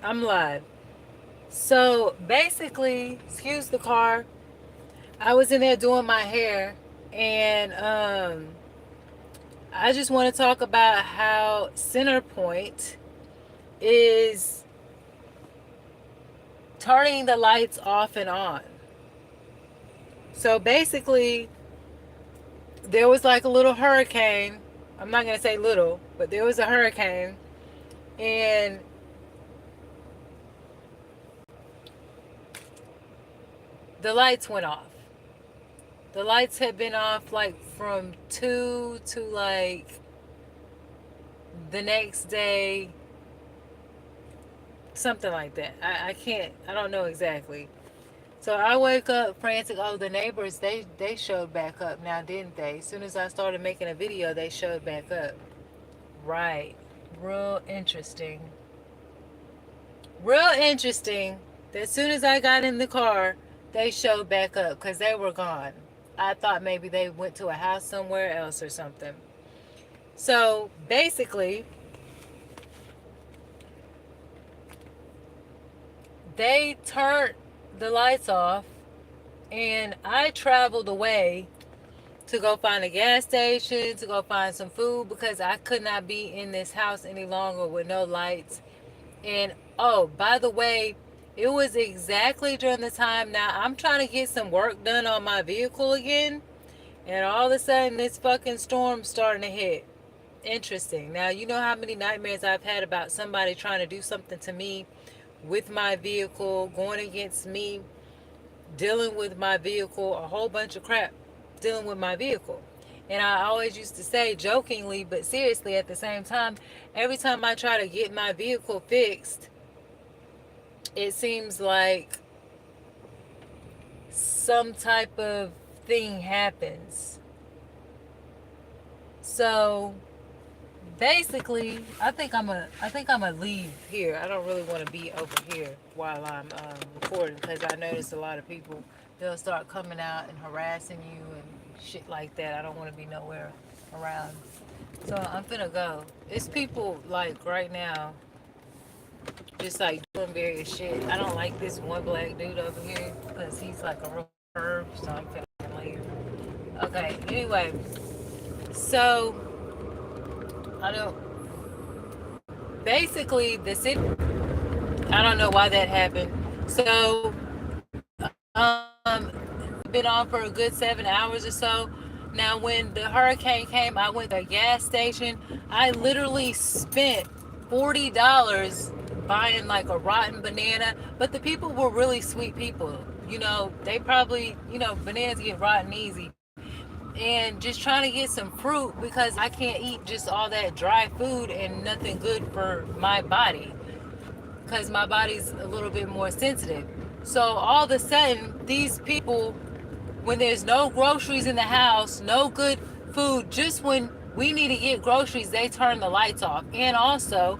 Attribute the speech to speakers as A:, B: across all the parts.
A: I'm live. So basically, excuse the car. I was in there doing my hair, and I just want to talk about how Centerpoint is turning the lights off and on. So basically, there was like a little hurricane. I'm not gonna say little, but there was a hurricane, and the lights went off. The lights had been off like from 2 to like the next day, something like that. I can't, I don't know exactly. So I wake up frantic. Oh, the neighbors, they showed back up now, didn't they? As soon as I started making a video, they showed back up. Right. Real interesting. Real interesting. That as soon as I got in the car, they showed back up because they were gone. I thought maybe they went to a house somewhere else or something. So basically, they turned the lights off, and I traveled away to go find a gas station, to go find some food because I could not be in this house any longer with no lights. And oh, by the way, it was exactly during the time now I'm trying to get some work done on my vehicle again, and all of a sudden this fucking storm's starting to hit. Interesting. Now, you know how many nightmares I've had about somebody trying to do something to me with my vehicle, going against me, dealing with my vehicle, a whole bunch of crap dealing with my vehicle. And I always used to say jokingly, but seriously at the same time, every time I try to get my vehicle fixed, it seems like some type of thing happens. So basically, I think I'm a leave here. I don't really want to be over here while I'm recording because I notice a lot of people, they'll start coming out and harassing you and shit like that. I don't want to be nowhere around. So I'm finna go. It's people like right now, just like doing various shit. I don't like this one black dude over here because he's like a real perv. So I'm finna leave. Okay. Anyway, so I don't. Basically, the city, I don't know why that happened. So, been on for a good 7 hours or so. Now, when the hurricane came, I went to a gas station. I literally spent $40 buying like a rotten banana, but the people were really sweet people. You know, they probably, bananas get rotten easy. And just trying to get some fruit because I can't eat just all that dry food and nothing good for my body because my body's a little bit more sensitive. So all of a sudden, these people, when there's no groceries in the house, no good food, just when we need to get groceries, they turn the lights off. And also,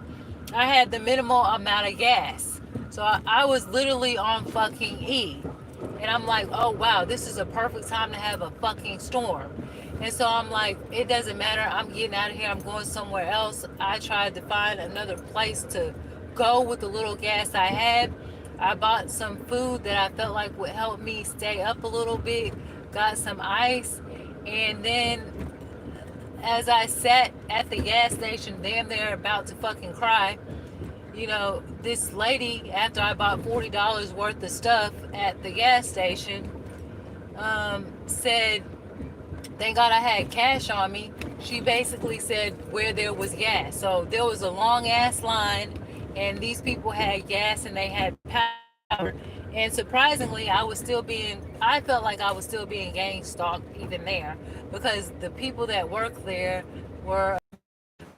A: I had the minimal amount of gas. So I was literally on fucking E. And I'm like, oh wow, this is a perfect time to have a fucking storm. And so I'm like, it doesn't matter. I'm getting out of here. I'm going somewhere else. I tried to find another place to go with the little gas I had. I bought some food that I felt like would help me stay up a little bit. Got some ice. And then as I sat at the gas station, damn near about to fucking cry, this lady, after I bought $40 worth of stuff at the gas station, said, thank God I had cash on me. She basically said where there was gas. So there was a long ass line, and these people had gas and they had power. And surprisingly, I felt like I was still being gang stalked even there because the people that work there were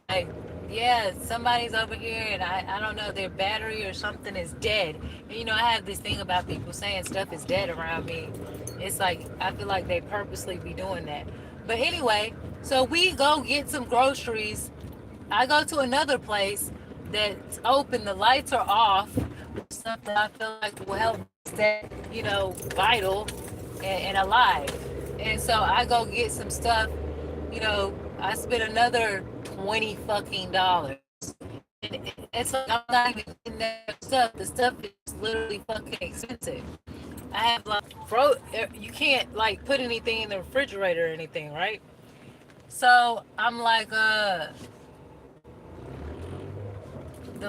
A: like, yeah, somebody's over here, and I don't know, their battery or something is dead. And I have this thing about people saying stuff is dead around me. It's like I feel like they purposely be doing that. But anyway, so we go get some groceries. I go to another place that's open, the lights are off, something I feel like will help stay, vital and alive. And so I go get some stuff, I spent another 20 fucking dollars. it's like I'm not even getting that stuff. The stuff is literally fucking expensive. I have like you can't like put anything in the refrigerator or anything, right? So I'm like, the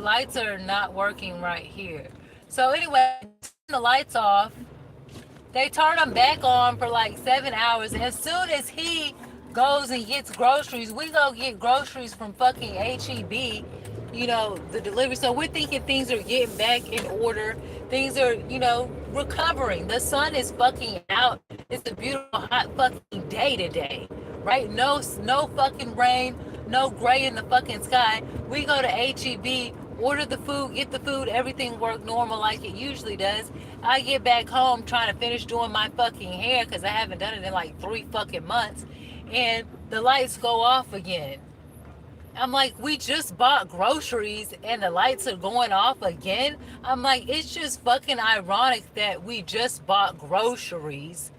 A: lights are not working right here. So anyway, turn the lights off. They turn them back on for like 7 hours. As soon as he goes and gets groceries, we go get groceries from fucking HEB, the delivery. So we're thinking things are getting back in order. Things are, recovering. The sun is fucking out. It's a beautiful hot fucking day today, right? No fucking rain, no gray in the fucking sky. We go to HEB, order the food, get the food, everything worked normal like it usually does. I get back home trying to finish doing my fucking hair because I haven't done it in like 3 fucking months, and the lights go off again. I'm like, we just bought groceries and the lights are going off again. I'm like, it's just fucking ironic that we just bought groceries,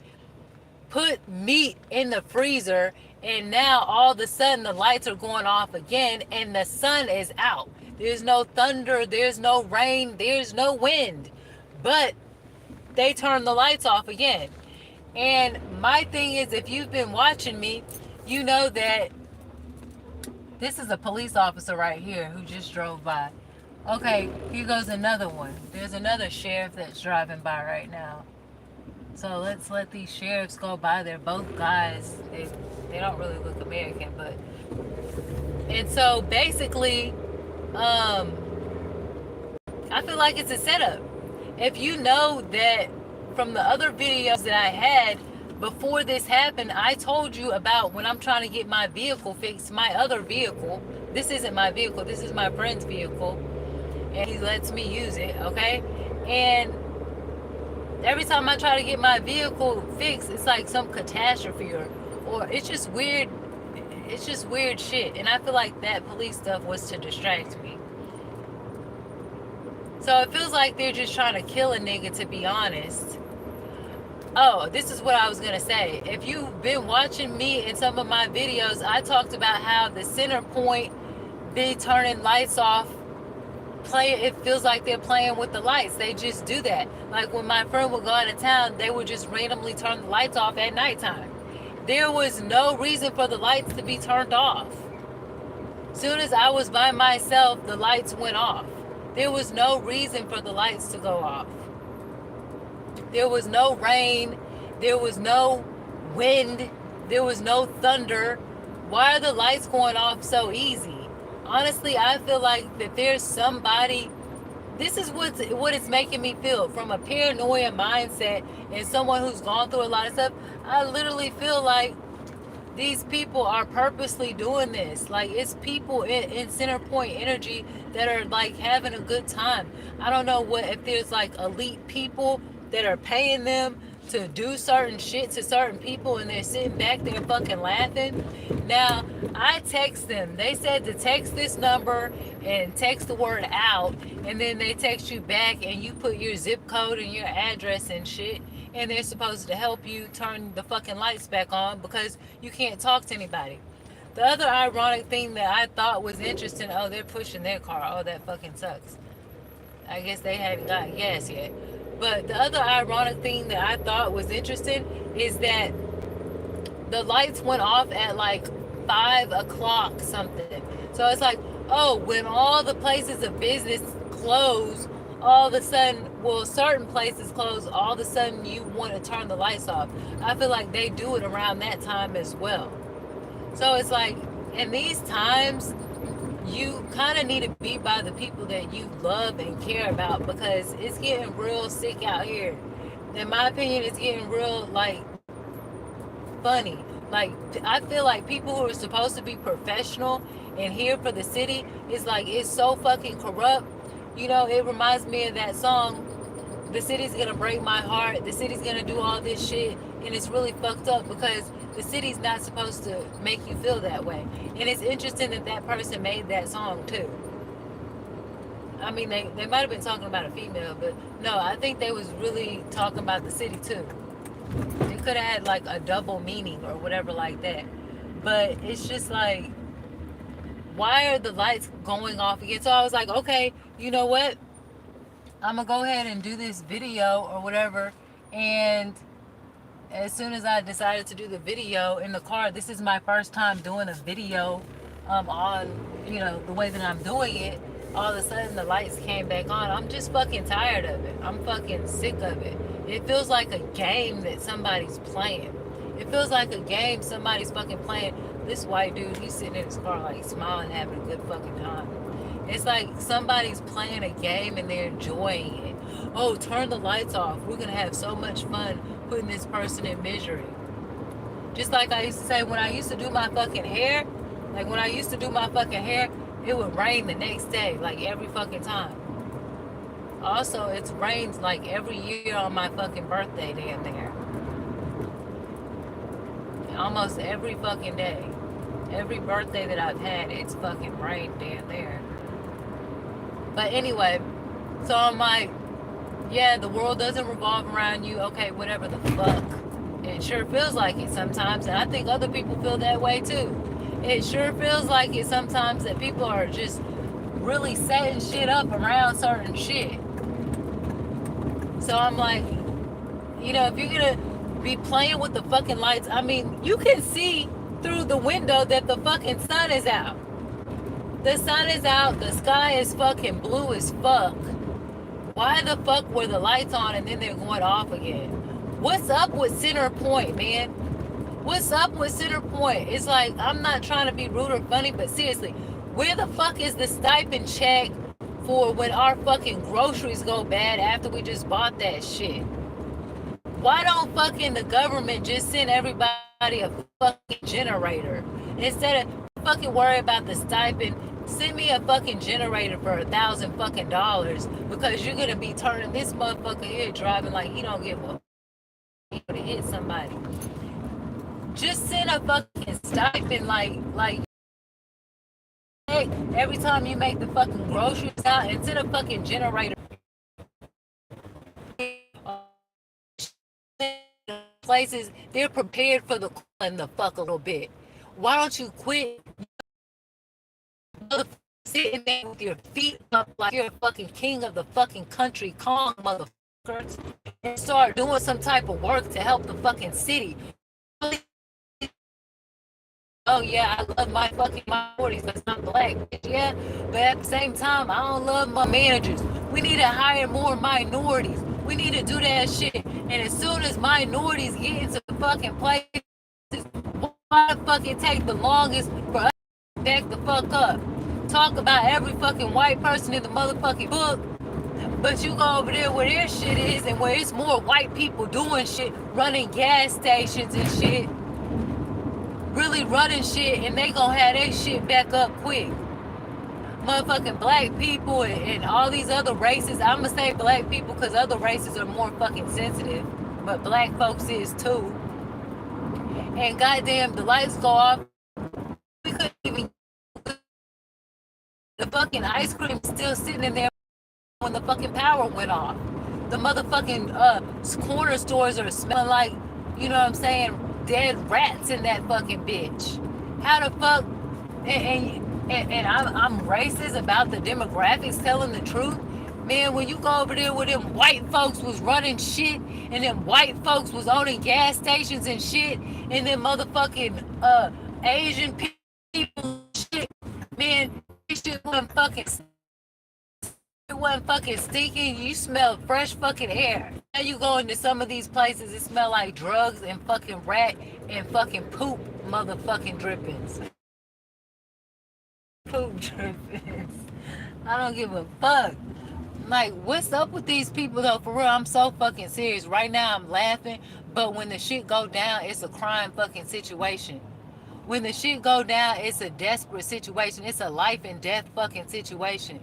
A: put meat in the freezer, and now all of a sudden the lights are going off again and the sun is out. There's no thunder, there's no rain, there's no wind. But they turn the lights off again. And my thing is, if you've been watching me, you know that this is a police officer right here who just drove by. Okay, here goes another one. There's another sheriff that's driving by right now. So let's let these sheriffs go by. They're both guys. They don't really look American, but... And so basically, I feel like it's a setup. If you know that from the other videos that I had before this happened, I told you about when I'm trying to get my vehicle fixed, my other vehicle. This isn't my vehicle, this is my friend's vehicle, and he lets me use it, okay? And every time I try to get my vehicle fixed, it's like some catastrophe or it's just weird shit. And I feel like that police stuff was to distract me. So it feels like they're just trying to kill a nigga, to be honest. Oh, this is what I was going to say. If you've been watching me in some of my videos, I talked about how the center point, they turning lights off, it feels like they're playing with the lights. They just do that. Like when my friend would go out of town, they would just randomly turn the lights off at nighttime. There was no reason for the lights to be turned off. Soon as I was by myself, the lights went off. There was no reason for the lights to go off. There was no rain. There was no wind. There was no thunder. Why are the lights going off so easy? Honestly, I feel like that there's somebody... This is what it's making me feel. From a paranoia mindset and someone who's gone through a lot of stuff, I literally feel like these people are purposely doing this. Like, it's people in center point energy that are like having a good time. I don't know if there's like elite people that are paying them to do certain shit to certain people and they're sitting back there fucking laughing. Now, I text them. They said to text this number and text the word out, and then they text you back and you put your zip code and your address and shit, and they're supposed to help you turn the fucking lights back on because you can't talk to anybody. The other ironic thing that I thought was interesting, oh, they're pushing their car. Oh, that fucking sucks. I guess they haven't got gas yet. But the other ironic thing that I thought was interesting is that the lights went off at like 5 o'clock something. So it's like, oh, when all the places of business close, all of a sudden, well, certain places close, all of a sudden you want to turn the lights off. I feel like they do it around that time as well. So it's like, in these times, you kind of need to be by the people that you love and care about, because it's getting real sick out here. In my opinion, it's getting real, like, funny. Like, I feel like people who are supposed to be professional and here for the city is like, it's so fucking corrupt. You know, it reminds me of that song, the city's gonna break my heart, the city's gonna do all this shit, and it's really fucked up because the city's not supposed to make you feel that way. And it's interesting that that person made that song too. I mean, they might have been talking about a female, but no, I think they was really talking about the city too. It could have had like a double meaning or whatever like that. But it's just like, why are the lights going off again? So I was like, okay, you know what? I'm gonna go ahead and do this video or whatever. And as soon as I decided to do the video in the car, this is my first time doing a video on, the way that I'm doing it. All of a sudden the lights came back on. I'm just fucking tired of it. I'm fucking sick of it. It feels like a game that somebody's playing. It feels like a game somebody's fucking playing. This white dude, he's sitting in his car like smiling, having a good fucking time. It's like somebody's playing a game and they're enjoying it. Oh, turn the lights off. We're gonna have so much fun putting this person in misery. Just like I used to say when I used to do my fucking hair, it would rain the next day, like every fucking time. Also, it's rains like every year on my fucking birthday damn near. Almost every fucking day. Every birthday that I've had, it's fucking rained damn there. But anyway, so I'm like, yeah, the world doesn't revolve around you. Okay, whatever the fuck. It sure feels like it sometimes, and I think other people feel that way too. It sure feels like it sometimes that people are just really setting shit up around certain shit. So I'm like, if you're gonna be playing with the fucking lights, I mean, you can see through the window that the fucking sun is out. The sun is out, the sky is fucking blue as fuck. Why the fuck were the lights on and then they're going off again? What's up with Center Point, man? What's up with Center Point? It's like, I'm not trying to be rude or funny, but seriously, where the fuck is the stipend check for when our fucking groceries go bad after we just bought that shit? Why don't fucking the government just send everybody a fucking generator? Instead of fucking worry about the stipend, send me a fucking generator for $1,000 fucking dollars, because you're gonna be turning this motherfucker here driving like he don't give a fuck to hit somebody. Just send a fucking stipend like every time you make the fucking groceries out, and send a fucking generator. Places they're prepared for the cooling the fuck a little bit. Why don't you quit sitting there with your feet up like you're a fucking king of the fucking country, calm motherfuckers, and start doing some type of work to help the fucking city? Oh yeah, I love my fucking minorities because I'm black, yeah, but at the same time, I don't love my managers. We need to hire more minorities. We need to do that shit. And as soon as minorities get into the fucking places, why the fuck it take the longest for us to back the fuck up? Talk about every fucking white person in the motherfucking book, but you go over there where their shit is and where it's more white people doing shit, running gas stations and shit, really running shit, and they gonna have their shit back up quick. Motherfucking black people and all these other races, I'ma say black people because other races are more fucking sensitive, but black folks is too. And goddamn, the lights go off, we couldn't even, the fucking ice cream still sitting in there when the fucking power went off. The motherfucking corner stores are smelling like, you know what I'm saying, dead rats in that fucking bitch. How the fuck, and I'm racist about the demographics telling the truth. Man, when you go over there where them white folks was running shit, and them white folks was owning gas stations and shit, and them motherfucking Asian people shit, man, this shit wasn't fucking stinking. You smell fresh fucking air. Now you go into some of these places, it smell like drugs and fucking rat and fucking poop motherfucking drippings. Poop drippings. I don't give a fuck. Like, what's up with these people though? For real, I'm so fucking serious. Right now I'm laughing, but when the shit go down, it's a crime fucking situation. When the shit go down, it's a desperate situation. It's a life and death fucking situation.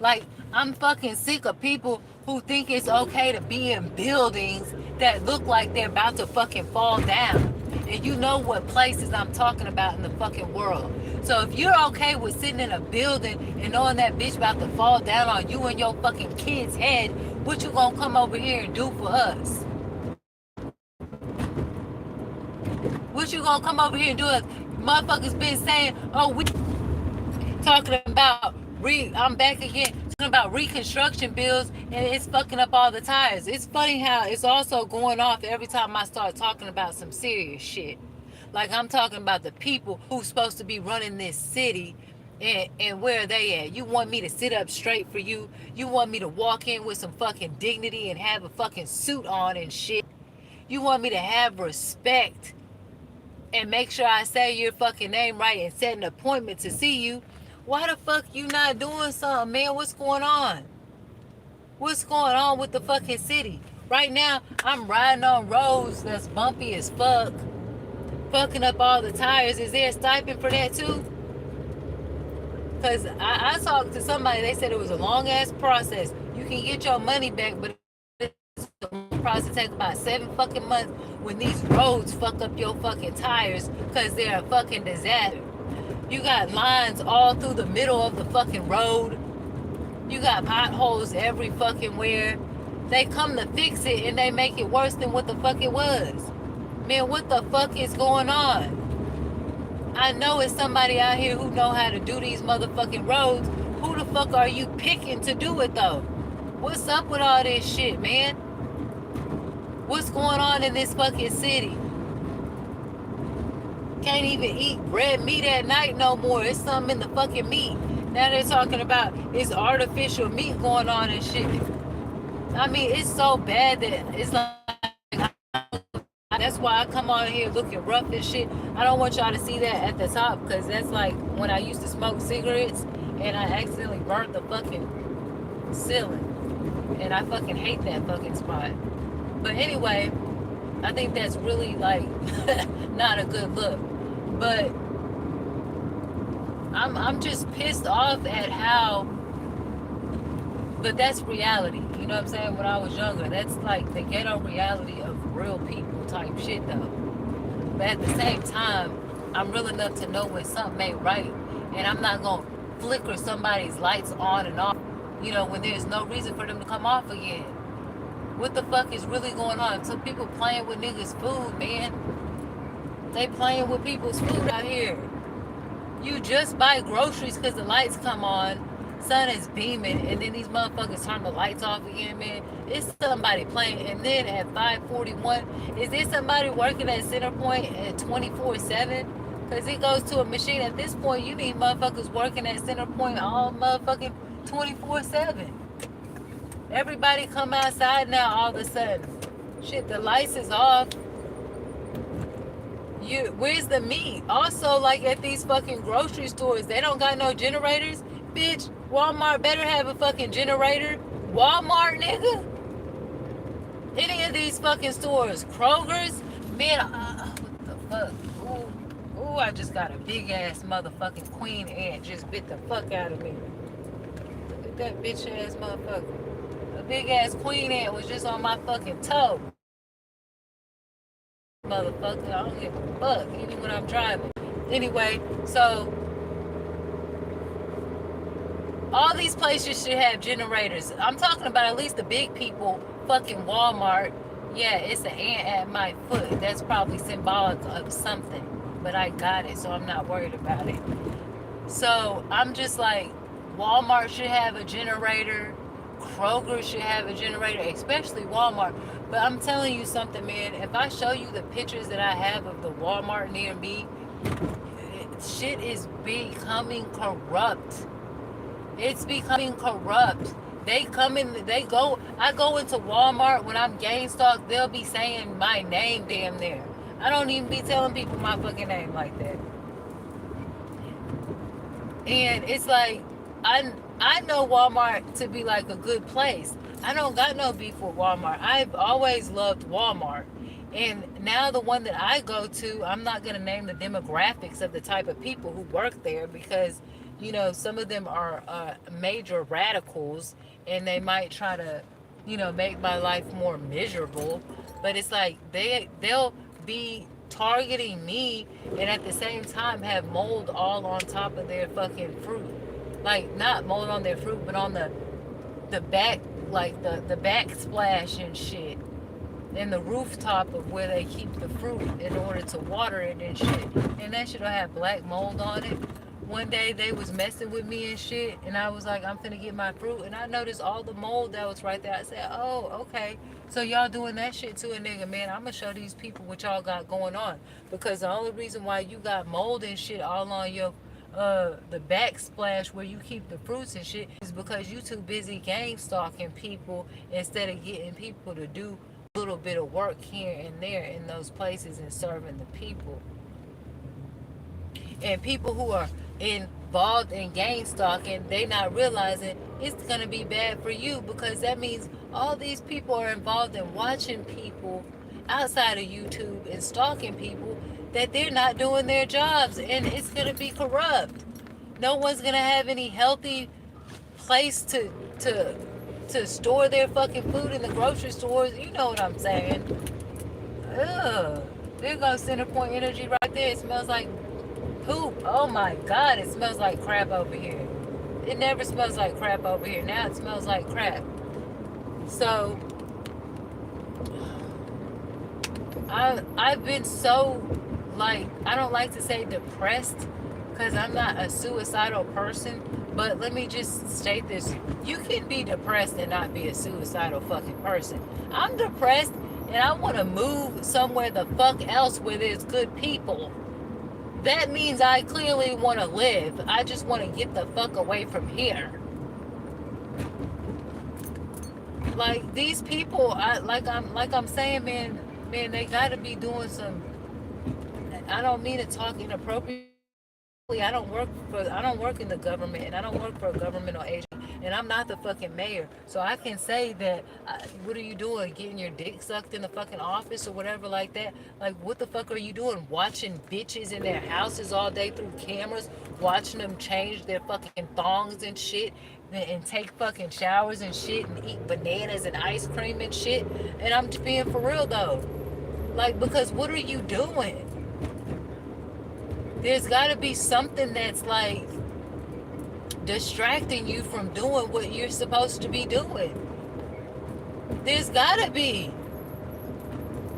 A: Like, I'm fucking sick of people who think it's okay to be in buildings that look like they're about to fucking fall down. And you know what places I'm talking about in the fucking world. So if you're okay with sitting in a building and knowing that bitch about to fall down on you and your fucking kid's head, what you gonna come over here and do for us? What you gonna come over here and do? Motherfuckers been saying, oh, talking about I'm back again talking about reconstruction bills, and it's fucking up all the tires. It's funny how it's also going off every time I start talking about some serious shit. Like I'm talking about the people who's supposed to be running this city, and where are they at? You want me to sit up straight for you? You want me to walk in with some fucking dignity and have a fucking suit on and shit? You want me to have respect and make sure I say your fucking name right and set an appointment to see you? Why the fuck you not doing something, man? What's going on? What's going on with the fucking city? Right now, I'm riding on roads that's bumpy as fuck, fucking up all the tires. Is there a stipend for that too? Because I talked to somebody, they said it was a long ass process. You can get your money back, but it's a process. It takes about 7 fucking months when these roads fuck up your fucking tires because they're a fucking disaster. You got lines all through the middle of the fucking road. You got potholes every fucking where. They come to fix it and they make it worse than what the fuck it was. Man, what the fuck is going on? I know it's somebody out here who know how to do these motherfucking roads. Who the fuck are you picking to do it though? What's up with all this shit, man? What's going on in this fucking city? Can't even eat red meat at night no more. It's something in the fucking meat. Now they're talking about it's artificial meat going on and shit. I mean, it's so bad that it's like, that's why I come on here looking rough and shit. I don't want y'all to see that at the top, because that's like when I used to smoke cigarettes and I accidentally burnt the fucking ceiling. And I fucking hate that fucking spot. But anyway, I think that's really like not a good look. But I'm just pissed off at how, but that's reality. You know what I'm saying? When I was younger, that's like the ghetto reality of real people type shit though. But at the same time, I'm real enough to know when something ain't right, and I'm not gonna flicker somebody's lights on and off, you know, when there's no reason for them to come off again. What the fuck is really going on? Some people playing with niggas' food, man. They playing with people's food out here. You just buy groceries because the lights come on, sun is beaming, and then these motherfuckers turn the lights off again, man. It's somebody playing. And then at 5:41, is there somebody working at Centerpoint at 24/7? Because it goes to a machine. At this point, you need motherfuckers working at Centerpoint all motherfucking 24/7. Everybody come outside now all of a sudden. Shit, the lights is off. Where's the meat? Also, like at these fucking grocery stores, they don't got no generators. Bitch, Walmart better have a fucking generator. Walmart, nigga. Any of these fucking stores. Kroger's. Man, what the fuck? Ooh, I just got a big ass motherfucking queen ant just bit the fuck out of me. Look at that bitch ass motherfucker. A big ass queen ant was just on my fucking toe. Motherfucker, I don't give a fuck, even when I'm driving. Anyway, so all these places should have generators. I'm talking about at least the big people. Fucking Walmart. Yeah, it's an ant at my foot. That's probably symbolic of something. But I got it, so I'm not worried about it. So I'm just like, Walmart should have a generator. Kroger should have a generator, especially Walmart. But I'm telling you something, man. If I show you the pictures that I have of the Walmart near me, shit is becoming corrupt. It's becoming corrupt. They come in, they go. I go into Walmart when I'm GameStop, they'll be saying my name damn near. I don't even be telling people my fucking name like that. And it's like, I know Walmart to be like a good place. I don't got no beef with Walmart. I've always loved Walmart. And now the one that I go to, I'm not going to name the demographics of the type of people who work there, because, you know, some of them are major radicals, and they might try to, you know, make my life more miserable. But it's like they'll be targeting me and at the same time have mold all on top of their fucking fruit. Like, not mold on their fruit, but on the back, like the backsplash and shit, and the rooftop of where they keep the fruit in order to water it and shit. And that shit'll have black mold on it. one day they was messing with me and shit, and I was like, I'm finna get my fruit, and I noticed all the mold that was right there. I said, oh, okay, so y'all doing that shit to a nigga, man. I'm gonna show these people what y'all got going on, because the only reason why you got mold and shit all on your the backsplash where you keep the fruits and shit is because you too busy gang stalking people instead of getting people to do a little bit of work here and there in those places and serving the people. And people who are involved in gang stalking, they not realizing it's gonna be bad for you, because that means all these people are involved in watching people outside of YouTube and stalking people that they're not doing their jobs, and it's gonna be corrupt. No one's gonna have any healthy place to to store their fucking food in the grocery stores. You know what I'm saying? Ugh. There goes Centerpoint Energy right there. It smells like poop. Oh my god, it smells like crap over here. It never smells like crap over here. Now it smells like crap. So I've been so, like, I don't like to say depressed because I'm not a suicidal person, but let me just state this. You can be depressed and not be a suicidal fucking person. I'm depressed and I want to move somewhere the fuck else where there's good people. That means I clearly want to live. I just want to get the fuck away from here. Like, these people, I'm saying, man, they gotta be doing some. I don't mean to talk inappropriately. I don't work in the government, and I don't work for a governmental agency, and I'm not the fucking mayor. So I can say that, what are you doing? Getting your dick sucked in the fucking office or whatever like that? Like, what the fuck are you doing? Watching bitches in their houses all day through cameras, watching them change their fucking thongs and shit, and take fucking showers and shit, and eat bananas and ice cream and shit. And I'm just being for real though. Like, because what are you doing? There's got to be something that's like distracting you from doing what you're supposed to be doing. There's got to be.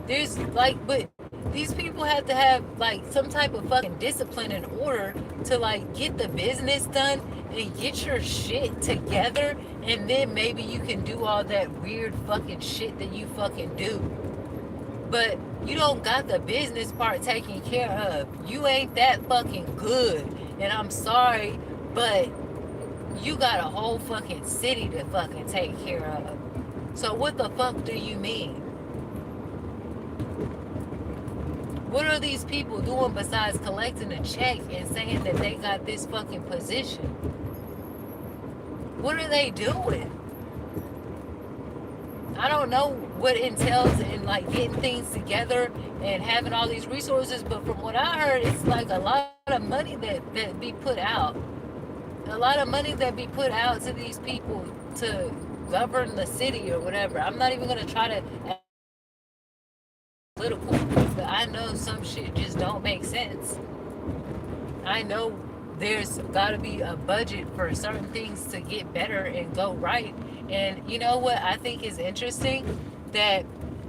A: There's like, but these people have to have like some type of fucking discipline in order to like get the business done and get your shit together, and then maybe you can do all that weird fucking shit that you fucking do. But you don't got the business part taken care of. You ain't that fucking good. And I'm sorry, but you got a whole fucking city to fucking take care of. So what the fuck do you mean? What are these people doing besides collecting a check and saying that they got this fucking position? What are they doing? I don't know what entails in like getting things together and having all these resources, but from what I heard, it's like a lot of money that be put out. A lot of money that be put out to these people to govern the city or whatever. I'm not even gonna try to act political, but I know some shit just don't make sense. I know there's got to be a budget for certain things to get better and go right. And you know what I think is interesting? That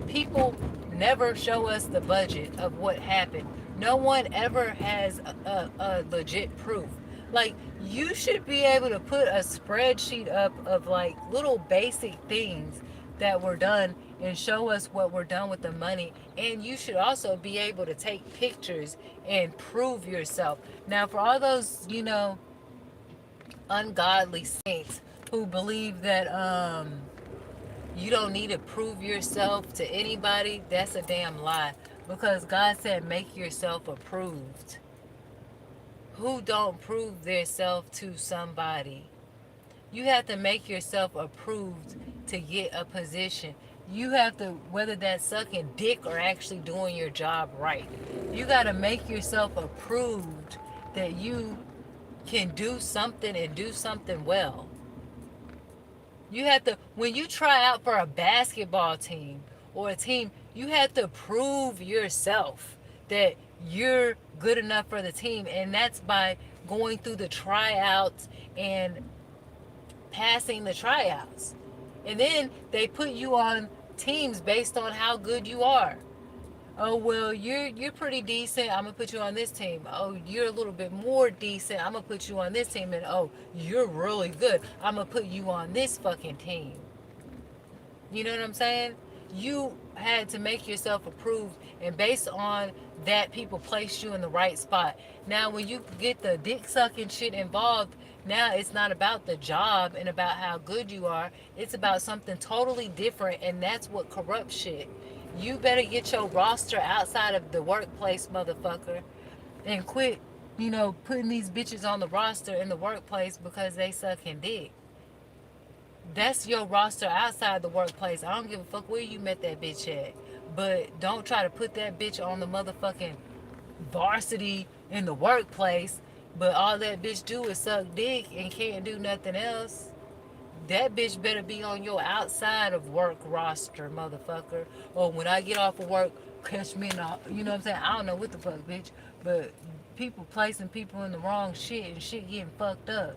A: people never show us the budget of what happened. No one ever has a legit proof. Like, you should be able to put a spreadsheet up of like little basic things that were done and show us what we're done with the money. And you should also be able to take pictures and prove yourself. Now, for all those, ungodly saints who believe that you don't need to prove yourself to anybody, that's a damn lie. Because God said, make yourself approved. Who don't prove their self to somebody? You have to make yourself approved to get a position. You have to, whether that's sucking dick or actually doing your job right, you got to make yourself approved that you can do something and do something well. You have to, when you try out for a basketball team or a team, you have to prove yourself that you're good enough for the team. And that's by going through the tryouts and passing the tryouts. And then they put you on teams based on how good you are. Oh well, you're pretty decent. I'm gonna put you on this team. Oh, you're a little bit more decent. I'm gonna put you on this team. And oh, you're really good. I'm gonna put you on this fucking team. You know what I'm saying? You had to make yourself approved, and based on that, people placed you in the right spot. Now, when you get the dick sucking shit involved, now it's not about the job and about how good you are. It's about something totally different, and that's what corrupts shit. You better get your roster outside of the workplace, motherfucker, and quit, putting these bitches on the roster in the workplace because they sucking dick. That's your roster outside the workplace. I don't give a fuck where you met that bitch at. But don't try to put that bitch on the motherfucking varsity in the workplace. But all that bitch do is suck dick and can't do nothing else. That bitch better be on your outside of work roster, motherfucker. Or when I get off of work, catch me in the, you know what I'm saying? I don't know what the fuck, bitch. But people placing people in the wrong shit and shit getting fucked up.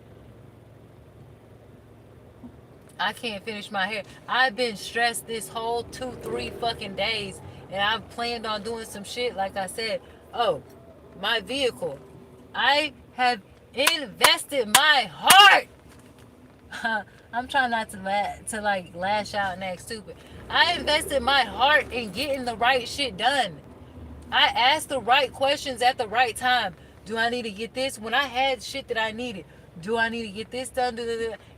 A: I can't finish my hair. I've been stressed this whole 2, 3 fucking days, and I've planned on doing some shit. Like I said, oh, my vehicle. I have invested my heart. I'm trying not to like lash out and act stupid. I invested my heart in getting the right shit done. I asked the right questions at the right time. Do I need to get this? When I had shit that I needed, do I need to get this done?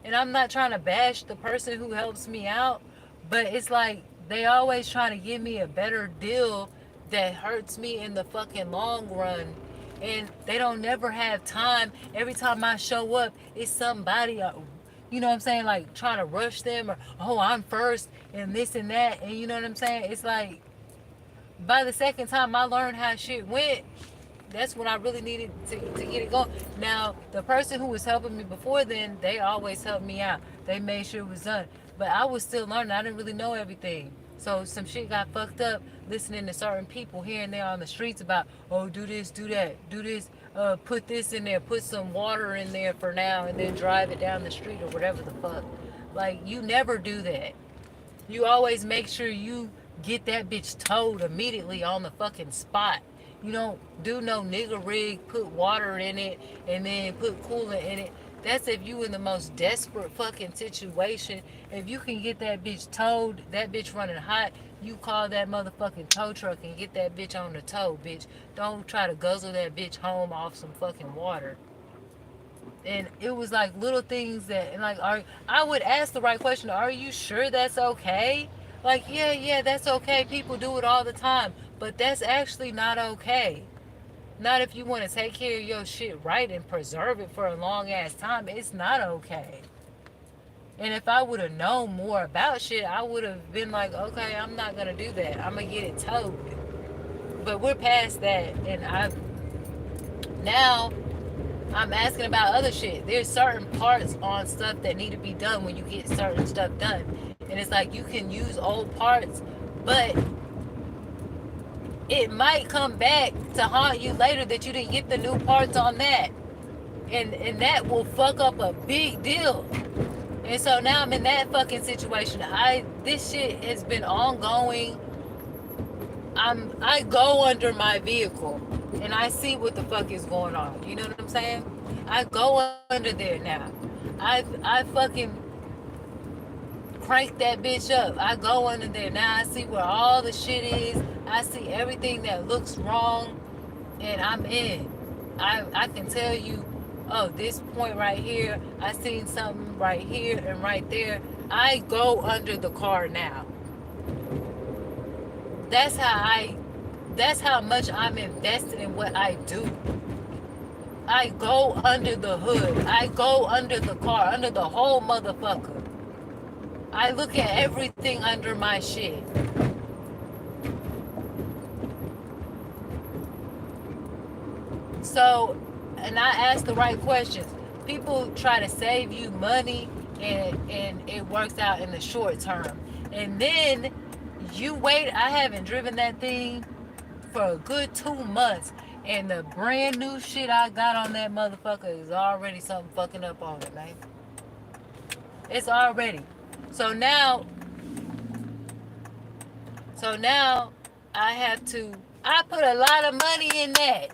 A: And I'm not trying to bash the person who helps me out, but it's like they always trying to give me a better deal that hurts me in the fucking long run. And they don't never have time. Every time I show up, it's somebody, you know what I'm saying, like trying to rush them, or, oh, I'm first, and this and that. And you know what I'm saying? It's like, by the second time I learned how shit went, that's when I really needed to get it going. Now, the person who was helping me before then, they always helped me out. They made sure it was done. But I was still learning. I didn't really know everything. So some shit got fucked up listening to certain people here and there on the streets about, oh, do this, do that, do this, put this in there, put some water in there for now, and then drive it down the street or whatever the fuck. Like, you never do that. You always make sure you get that bitch towed immediately on the fucking spot. You don't do no nigga rig, put water in it, and then put coolant in it. That's if you in the most desperate fucking situation. If you can get that bitch towed, that bitch running hot, you call that motherfucking tow truck and get that bitch on the tow, bitch. Don't try to guzzle that bitch home off some fucking water. And it was like little things that, and like, I would ask the right question. Are you sure that's okay? Like, yeah, that's okay. People do it all the time, but that's actually not okay. Not if you want to take care of your shit right and preserve it for a long ass time. It's not okay. And if I would have known more about shit, I would have been like, okay, I'm not gonna do that. I'm gonna get it towed. But we're past that, and now I'm asking about other shit. There's certain parts on stuff that need to be done when you get certain stuff done. And it's like you can use old parts, but it might come back to haunt you later that you didn't get the new parts on that. And that will fuck up a big deal. And so now I'm in that fucking situation. This shit has been ongoing. I go under my vehicle and I see what the fuck is going on. You know what I'm saying? I go under there now. I fucking crank that bitch up. I go under there now. I see where all the shit is. I see everything that looks wrong, and I'm in. I can tell you, oh, this point right here, I seen something right here and right there. I go under the car now. That's how much I'm invested in what I do. I go under the hood. I go under the car, under the whole motherfucker. I look at everything under my shit. So, and I ask the right questions. People try to save you money, and it works out in the short term. And then you wait. I haven't driven that thing for a good 2 months, and the brand new shit I got on that motherfucker is already something fucking up on it, man. It's already. So now I have to. I put a lot of money in that.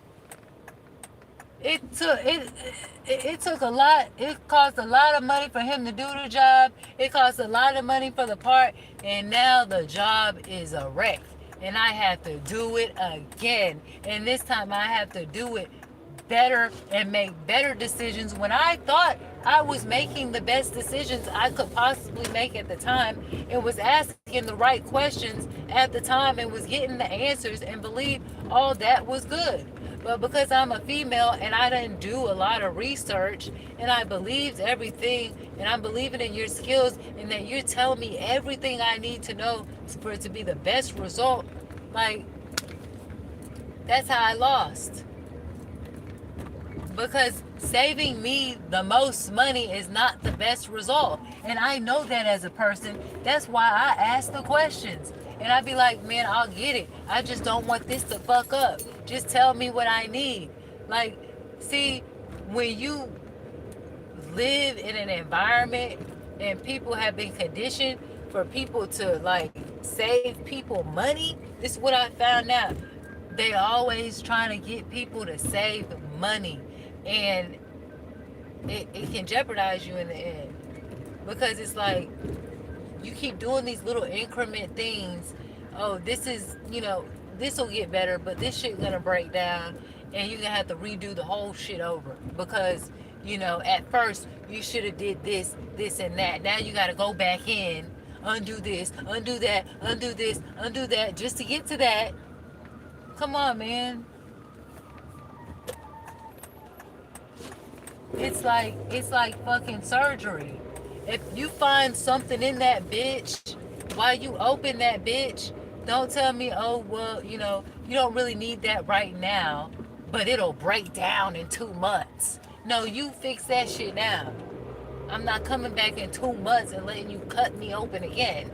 A: It took a lot. It cost a lot of money for him to do the job. It cost a lot of money for the part, and now the job is a wreck. And I have to do it again. And this time I have to do it better and make better decisions when I thought I was making the best decisions I could possibly make at the time and was asking the right questions at the time and was getting the answers and believed all that was good. But because I'm a female and I didn't do a lot of research and I believed everything and I'm believing in your skills and that you're telling me everything I need to know for it to be the best result, like, that's how I lost. Because saving me the most money is not the best result. And I know that as a person. That's why I ask the questions. And I be like, man, I'll get it. I just don't want this to fuck up. Just tell me what I need. Like, see, when you live in an environment and people have been conditioned for people to like save people money, this is what I found out. They always trying to get people to save money, and it can jeopardize you in the end, because it's like you keep doing these little increment things. Oh, this is, this will get better, but this shit gonna break down, and you're gonna have to redo the whole shit over because at first you should have did this and that. Now you gotta go back in, undo this, undo that, undo this, undo that, just to get to that. Come on, man. It's like fucking surgery. If you find something in that bitch while you open that bitch, don't tell me, oh well, you don't really need that right now, but it'll break down in 2 months. No, you fix that shit now. I'm not coming back in 2 months and letting you cut me open again.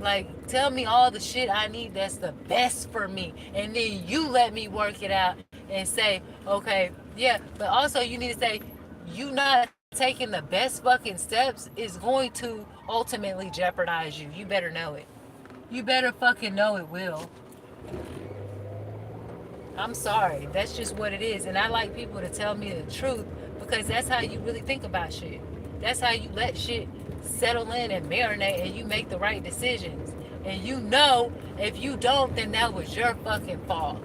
A: Like, tell me all the shit I need that's the best for me. And then you let me work it out and say, okay, yeah. But also you need to say, you not taking the best fucking steps is going to ultimately jeopardize you. You better know it. You better fucking know it will. I'm sorry. That's just what it is. And I like people to tell me the truth because that's how you really think about shit. That's how you let shit settle in and marinate and you make the right decisions. And if you don't, then that was your fucking fault.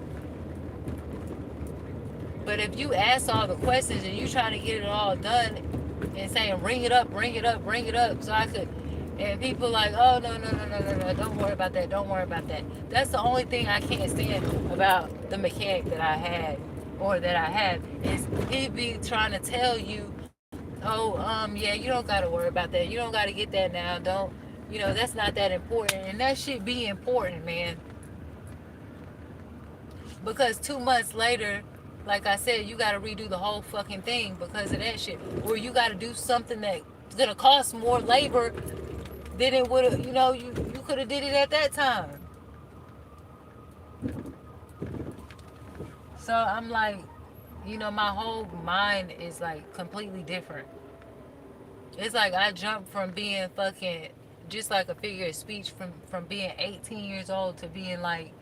A: But if you ask all the questions and you try to get it all done and saying, bring it up, bring it up, bring it up, so I could, and people like, oh, no, don't worry about that, don't worry about that. That's the only thing I can't stand about the mechanic that I had, or that I have, is he be trying to tell you, oh, yeah, you don't got to worry about that. You don't got to get that now. Don't, that's not that important. And that shit be important, man. Because 2 months later, like I said, you got to redo the whole fucking thing because of that shit. Or you got to do something that's going to cost more labor than it would have, you could have did it at that time. So I'm like, my whole mind is like completely different. It's like I jumped from being fucking just like a figure of speech from being 18 years old to being like,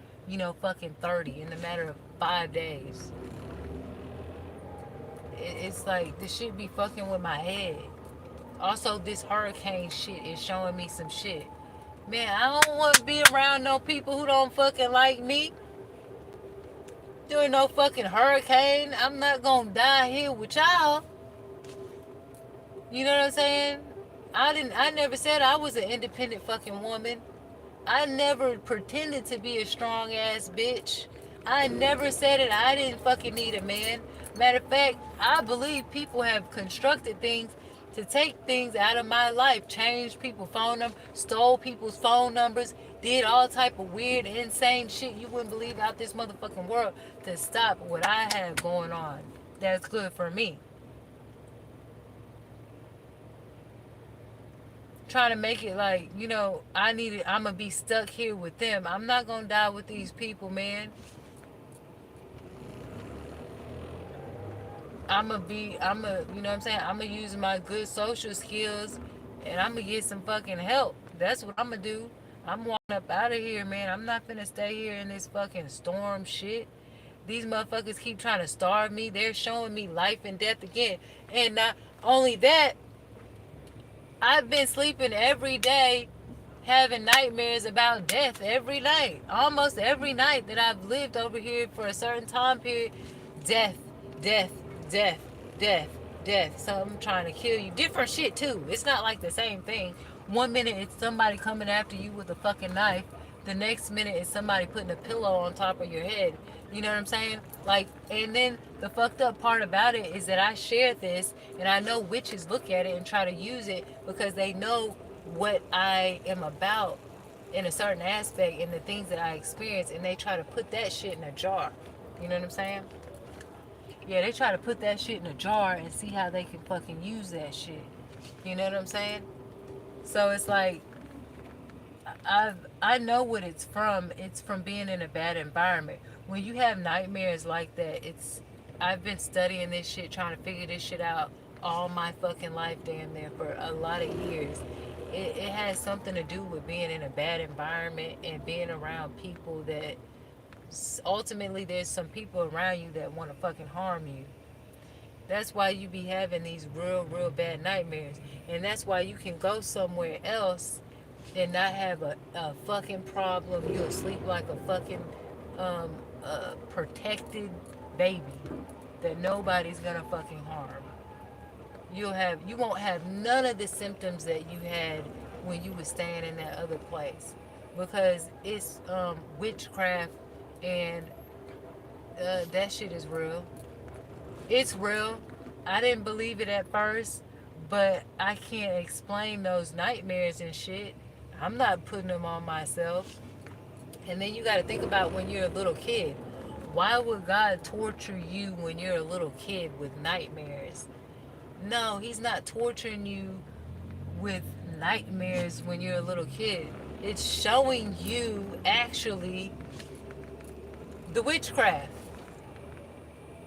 A: fucking 30 in a matter of 5 days. It's like this shit be fucking with my head. Also, this hurricane shit is showing me some shit. Man, I don't want to be around no people who don't fucking like me. During no fucking hurricane, I'm not gonna die here with y'all. You know what I'm saying? I never said I was an independent fucking woman. I never pretended to be a strong ass bitch. I never said it. I didn't fucking need a man. Matter of fact, I believe people have constructed things to take things out of my life, changed people's phone numbers, stole people's phone numbers, did all type of weird, insane shit you wouldn't believe out this motherfucking world to stop what I have going on. That's good for me. Trying to make it like, I'm gonna be stuck here with them. I'm not gonna die with these people, man. I'm gonna use my good social skills and I'm gonna get some fucking help. That's what I'm gonna do. I'm walking up out of here, man. I'm not finna stay here in this fucking storm shit. These motherfuckers keep trying to starve me. They're showing me life and death again. And not only that, I've been sleeping every day having nightmares about death every night. Almost every night that I've lived over here for a certain time period. Death, death, death, death, death. Something trying to kill you. Different shit too. It's not like the same thing. One minute it's somebody coming after you with a fucking knife. The next minute it's somebody putting a pillow on top of your head. You know what I'm saying? Like, and then the fucked up part about it is that I shared this, and I know witches look at it and try to use it because they know what I am about in a certain aspect and the things that I experience, and they try to put that shit in a jar. You know what I'm saying? Yeah, they try to put that shit in a jar and see how they can fucking use that shit. You know what I'm saying? So it's like I know what it's from. It's from being in a bad environment. When you have nightmares like that, it's I've been studying this shit, trying to figure this shit out all my fucking life, damn near, for a lot of years. It has something to do with being in a bad environment and being around people that ultimately there's some people around you that want to fucking harm you. That's why you be having these real bad nightmares. And that's why you can go somewhere else and not have a fucking problem. You'll sleep like a fucking protected baby that nobody's gonna fucking harm. You won't have none of the symptoms that you had when you were staying in that other place, because it's witchcraft, and that shit is real. It's real. I didn't believe it at first, but I can't explain those nightmares and shit. I'm not putting them on myself. And then you got to think about when you're a little kid. Why would God torture you when you're a little kid with nightmares? No, He's not torturing you with nightmares when you're a little kid. It's showing you actually the witchcraft.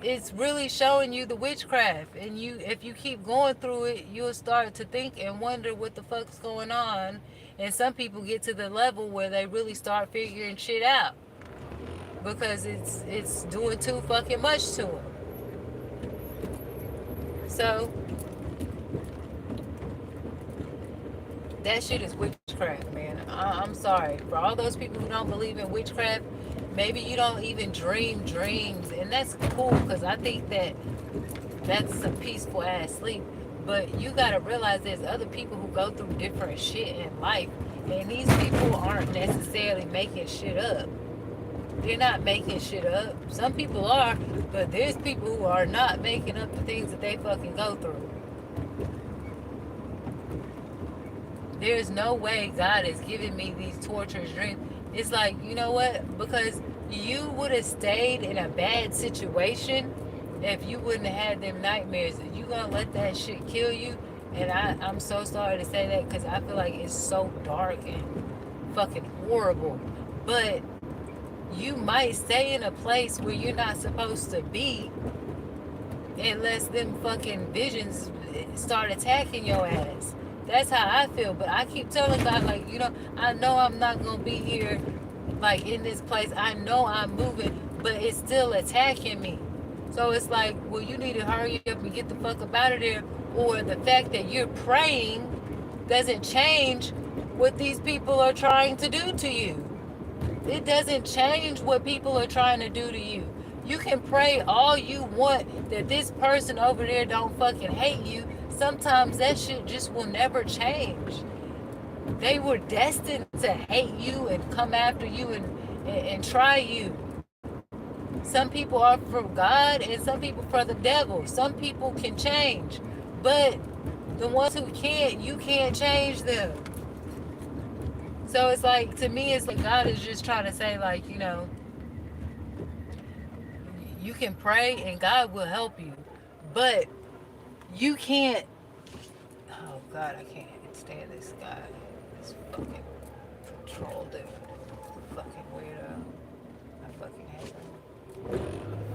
A: It's really showing you the witchcraft, and you, if you keep going through it, you'll start to think and wonder what the fuck's going on. And some people get to the level where they really start figuring shit out because it's doing too fucking much to them. So that shit is witchcraft, man. I'm sorry for all those people who don't believe in witchcraft. Maybe you don't even dream dreams, and that's cool, because I think that that's a peaceful ass sleep. But you gotta realize there's other people who go through different shit in life, and these people aren't necessarily making shit up. They're not making shit up. Some people are, but there's people who are not making up the things that they fucking go through. There's no way God is giving me these torturous dreams. It's like, you know what? Because you would have stayed in a bad situation if you wouldn't have had them nightmares. You gonna let that shit kill you? And I'm so sorry to say that, because I feel like it's so dark and fucking horrible. But you might stay in a place where you're not supposed to be unless them fucking visions start attacking your ass. That's how I feel. But I keep telling God, like, you know, I know I'm not gonna be here, like, in this place. I know I'm moving, but it's still attacking me. So it's like, well, you need to hurry up and get the fuck up out of there. Or the fact that you're praying doesn't change what these people are trying to do to you. It doesn't change what people are trying to do to you. You can pray all you want that this person over there don't fucking hate you. Sometimes that shit just will never change. They were destined to hate you and come after you and try you. Some people are for God and some people for the devil. Some people can change, but the ones who can't, you can't change them. So it's like, to me, it's like God is just trying to say, like, you know, you can pray and God will help you, but you can't. Oh God, I can't stand this guy. This fucking troll dude. Fucking weirdo. I fucking hate him.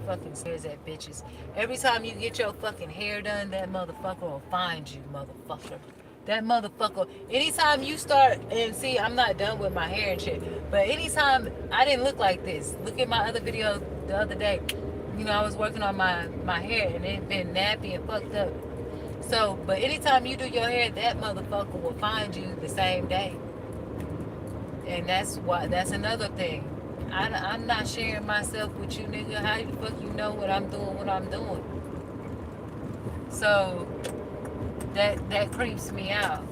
A: Fucking stares at bitches. Every time you get your fucking hair done, that motherfucker will find you, motherfucker. That motherfucker. Anytime you start, and see, I'm not done with my hair and shit, but anytime I didn't look like this. Look at my other video the other day. You know, I was working on my hair and it been nappy and fucked up. So, but anytime you do your hair, that motherfucker will find you the same day. And that's another thing. I'm not sharing myself with you, nigga. How the fuck you know what I'm doing? So that creeps me out.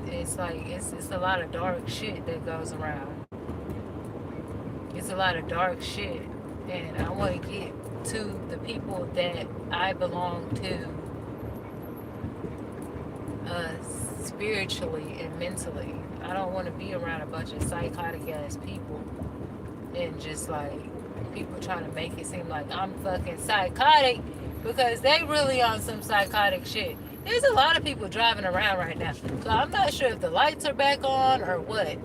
A: It's like it's a lot of dark shit that goes around. It's a lot of dark shit, and I want to get to the people that I belong to, spiritually and mentally. I don't want to be around a bunch of psychotic ass people and just like people trying to make it seem like I'm fucking psychotic because they really on some psychotic shit. There's a lot of people driving around right now, so I'm not sure if the lights are back on or what,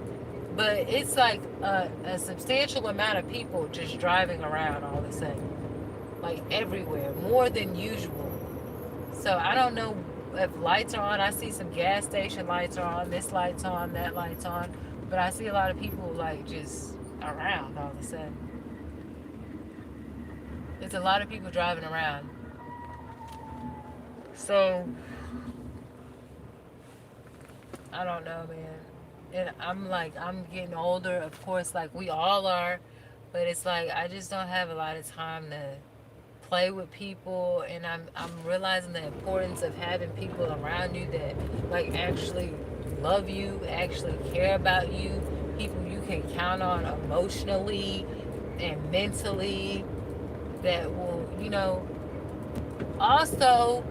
A: but it's like a substantial amount of people just driving around all of a sudden, like everywhere, more than usual. So I don't know if lights are on. I see some gas station lights are on, this light's on, that light's on, but I see a lot of people like just around all of a sudden. There's a lot of people driving around. So I don't know, man. And I'm getting older, of course, like we all are, but it's like I just don't have a lot of time to play with people, and I'm realizing the importance of having people around you that like actually love you, actually care about you, people you can count on emotionally and mentally, that will, you know, also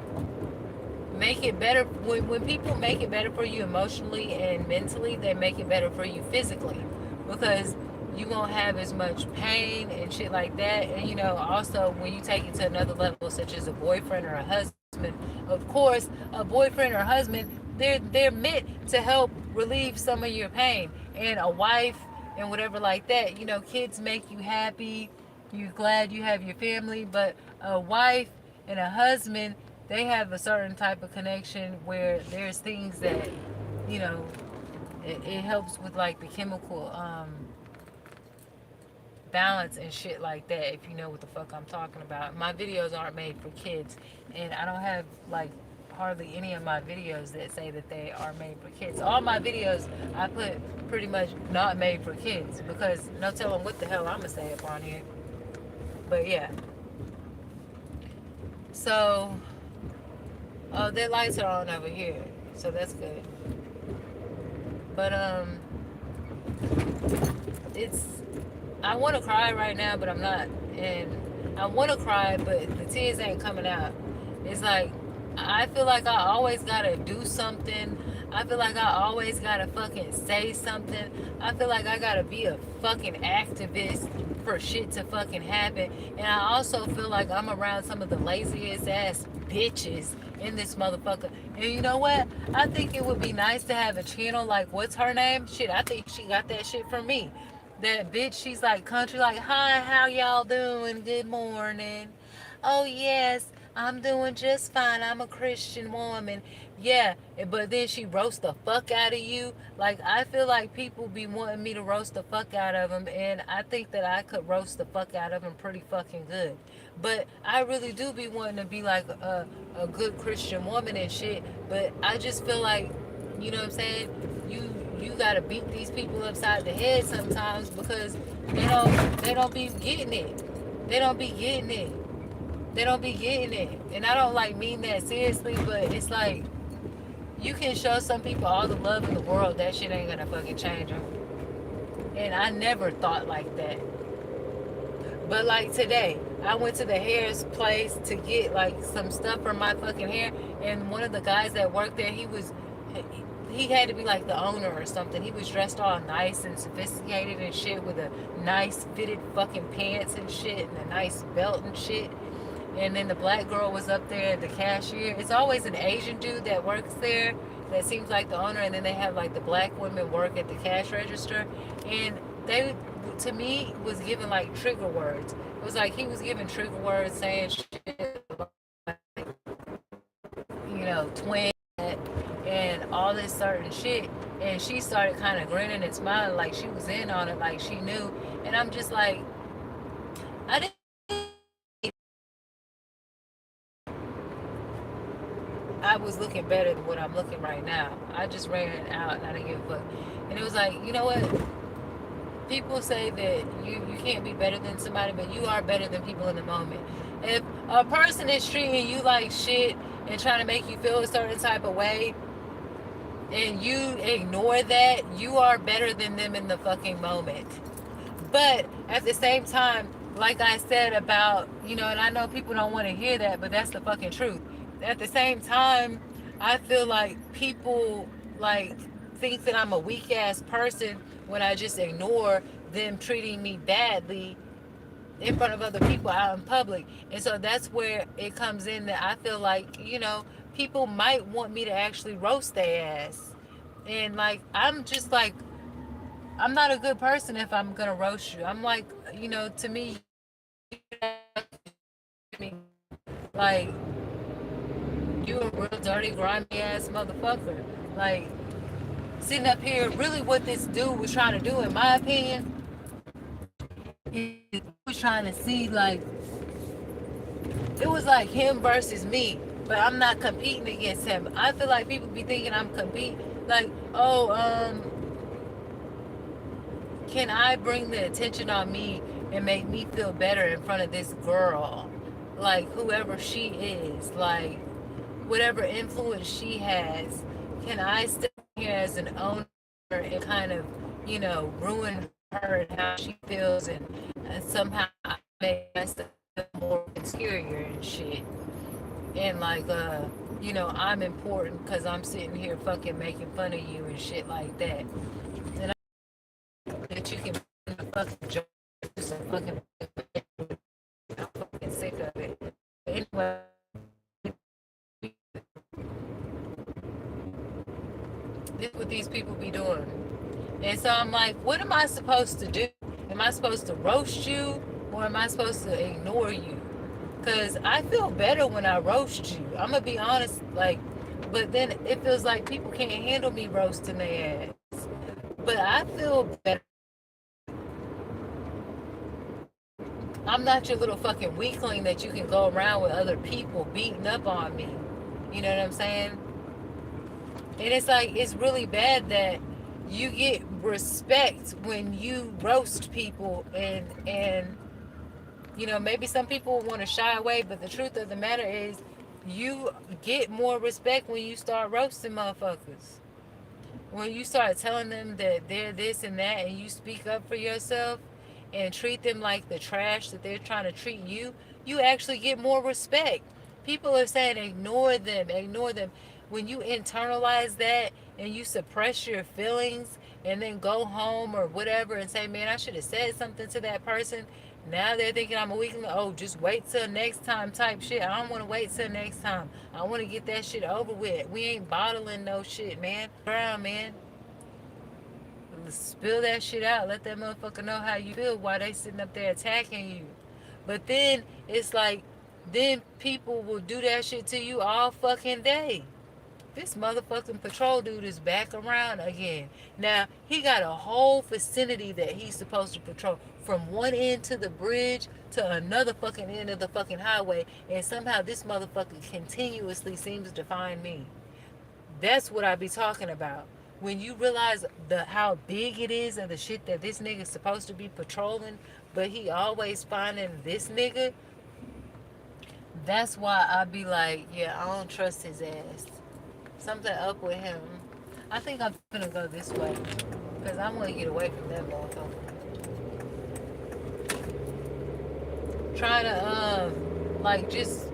A: make it better. When people make it better for you emotionally and mentally, they make it better for you physically, because you won't have as much pain and shit like that. And you know, also when you take it to another level, such as a boyfriend or a husband, of course a boyfriend or husband, they're meant to help relieve some of your pain. And a wife and whatever like that, you know, kids make you happy, you're glad you have your family. But a wife and a husband, they have a certain type of connection where there's things that, you know, it helps with like the chemical balance and shit like that, if you know what the fuck I'm talking about. My videos aren't made for kids, and I don't have like hardly any of my videos that say that they are made for kids. All my videos I put pretty much not made for kids, because no telling what the hell I'm gonna say up on here. But yeah, so oh, their lights are on over here, so that's good. But it's, I want to cry right now, but I'm not. And I want to cry, but the tears ain't coming out. It's like, I feel like I always gotta do something. I feel like I always gotta fucking say something. I feel like I gotta be a fucking activist for shit to fucking happen. And I also feel like I'm around some of the laziest ass bitches in this motherfucker. And you know what? I think it would be nice to have a channel like, what's her name? Shit, I think she got that shit from me. That bitch, she's like country, like, hi, how y'all doing? Good morning. Oh, yes, I'm doing just fine. I'm a Christian woman. Yeah, but then she roasts the fuck out of you. Like, I feel like people be wanting me to roast the fuck out of them, and I think that I could roast the fuck out of them pretty fucking good. But I really do be wanting to be like a good Christian woman and shit, but I just feel like, you know what I'm saying? You gotta beat these people upside the head sometimes, because they don't be getting it. They don't be getting it. They don't be getting it. And I don't like mean that seriously, but it's like, you can show some people all the love in the world, that shit ain't gonna fucking change them. And I never thought like that. But like today, I went to the hair's place to get like some stuff for my fucking hair, and one of the guys that worked there, he had to be like the owner or something. He was dressed all nice and sophisticated and shit, with a nice fitted fucking pants and shit, and a nice belt and shit. And then the black girl was up there, the cashier. It's always an Asian dude that works there that seems like the owner, and then they have like the black women work at the cash register. And they, to me, was giving like trigger words. It was like he was giving trigger words, saying shit like, you know, twin, and all this certain shit. And she started kind of grinning and smiling like she was in on it, like she knew. And I'm just like, I didn't. I was looking better than what I'm looking right now. I just ran out and I didn't give a fuck. And it was like, you know what? People say that you can't be better than somebody, but you are better than people in the moment. If a person is treating you like shit and trying to make you feel a certain type of way, and you ignore that, you are better than them in the fucking moment. But at the same time, like I said about, and I know people don't want to hear that, but that's the fucking truth. At the same time, I feel like people like think that I'm a weak ass person when I just ignore them treating me badly in front of other people out in public. And so that's where it comes in that I feel like, people might want me to actually roast their ass. And like, I'm just like, I'm not a good person if I'm gonna roast you. I'm like, to me, like, you a real dirty, grimy ass motherfucker. Like, sitting up here, really what this dude was trying to do, in my opinion, he was trying to see, like, it was like him versus me, but I'm not competing against him. I feel like people be thinking I'm competing, like, oh, can I bring the attention on me and make me feel better in front of this girl? Like, whoever she is, like, whatever influence she has, can I step here as an owner and kind of, ruin her and how she feels and somehow make myself more insecure and shit? And like, I'm important because I'm sitting here fucking making fun of you and shit like that. And that you can fucking joke some fucking I'm fucking sick of it. But anyway, this is what these people be doing. And so I'm like, what am I supposed to do? Am I supposed to roast you or am I supposed to ignore you? Because I feel better when I roast you. I'm going to be honest, like, but then it feels like people can't handle me roasting their ass. But I feel better. I'm not your little fucking weakling that you can go around with other people beating up on me. You know what I'm saying? And it's like, it's really bad that you get respect when you roast people and maybe some people want to shy away, but the truth of the matter is you get more respect when you start roasting motherfuckers. When you start telling them that they're this and that and you speak up for yourself and treat them like the trash that they're trying to treat you, you actually get more respect. People are saying ignore them, ignore them. When you internalize that and you suppress your feelings and then go home or whatever and say, man, I should have said something to that person. Now they're thinking I'm a weakling. Oh, just wait till next time type shit. I don't want to wait till next time. I want to get that shit over with. We ain't bottling no shit, man. Ground, man. Spill that shit out. Let that motherfucker know how you feel while they sitting up there attacking you. But then it's like, then people will do that shit to you all fucking day. This motherfucking patrol dude is back around again. Now, he got a whole vicinity that he's supposed to patrol from one end to the bridge to another fucking end of the fucking highway, and somehow this motherfucker continuously seems to find me. That's what I be talking about. When you realize how big it is and the shit that this nigga's supposed to be patrolling, but he always finding this nigga, that's why I be like, yeah, I don't trust his ass. Something up with him. I think I'm gonna go this way because I want to get away from that motherfucker. Trying to like just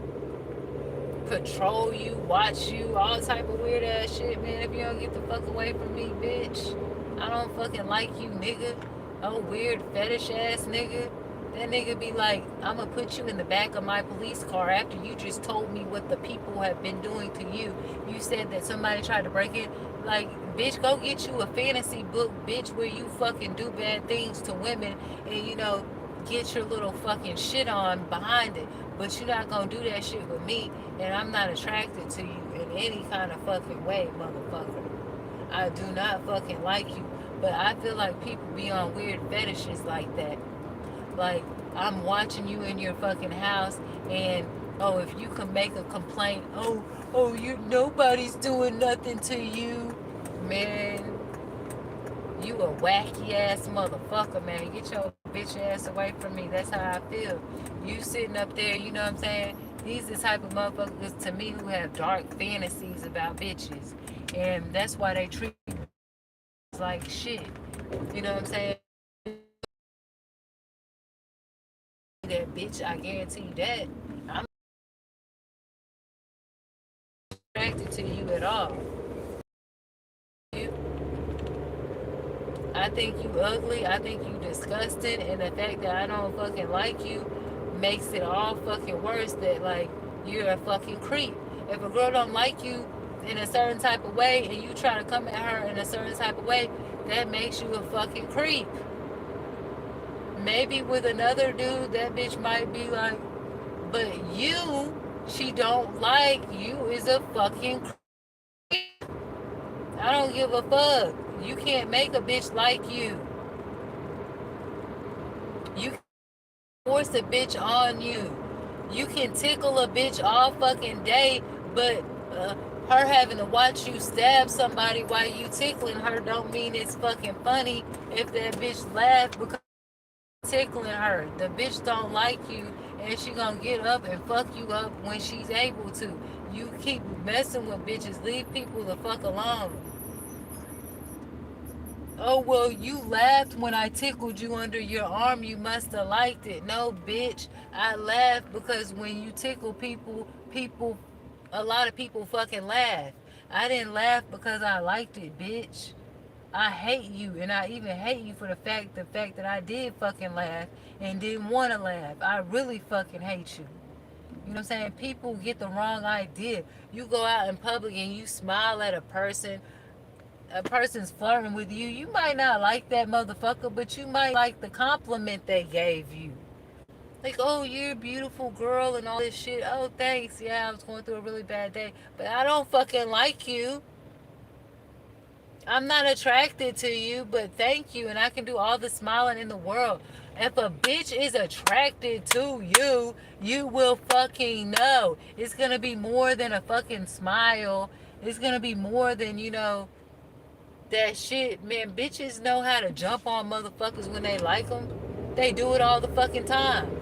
A: patrol you, watch you, all type of weird ass shit, man. If you don't get the fuck away from me, bitch, I don't fucking like you, nigga. Oh, weird fetish ass nigga. That nigga be like, I'm gonna put you in the back of my police car after you just told me what the people have been doing to you. You said that somebody tried to break in. Like, bitch, go get you a fantasy book, bitch, where you fucking do bad things to women and, get your little fucking shit on behind it. But you're not gonna do that shit with me, and I'm not attracted to you in any kind of fucking way, motherfucker. I do not fucking like you. But I feel like people be on weird fetishes like that. Like, I'm watching you in your fucking house, and oh, if you can make a complaint, oh, you nobody's doing nothing to you, man. You a wacky ass motherfucker, man. Get your bitch ass away from me. That's how I feel. You sitting up there, you know what I'm saying? These the type of motherfuckers to me who have dark fantasies about bitches, and that's why they treat like shit. You know what I'm saying? That bitch, I guarantee you that. I'm not attracted to you at all. You, I think you ugly. I think you disgusting, and the fact that I don't fucking like you makes it all fucking worse. That like you're a fucking creep. If a girl don't like you in a certain type of way, and you try to come at her in a certain type of way, that makes you a fucking creep. Maybe with another dude, that bitch might be like, but you, she don't like you is a fucking creep. I don't give a fuck. You can't make a bitch like you. You can force a bitch on you. You can tickle a bitch all fucking day, but her having to watch you stab somebody while you tickling her don't mean it's fucking funny if that bitch laugh because tickling her. The bitch don't like you, and she gonna get up and fuck you up when she's able to. You keep messing with bitches. Leave people the fuck alone. Oh, well, you laughed when I tickled you under your arm. You must have liked it. No, bitch. I laughed because when you tickle people, a lot of people fucking laugh. I didn't laugh because I liked it, bitch. I hate you, and I even hate you for the fact that I did fucking laugh and didn't want to laugh. I really fucking hate you. You know what I'm saying? People get the wrong idea. You go out in public and you smile at a person's flirting with you, you might not like that motherfucker, but you might like the compliment they gave you. Like, oh, you're a beautiful girl and all this shit. Oh, thanks. Yeah, I was going through a really bad day, but I don't fucking like you. I'm not attracted to you, but thank you, and I can do all the smiling in the world. If a bitch is attracted to you, you will fucking know. It's gonna be more than a fucking smile. It's gonna be more than, that shit, man. Bitches know how to jump on motherfuckers when they like them. They do it all the fucking time.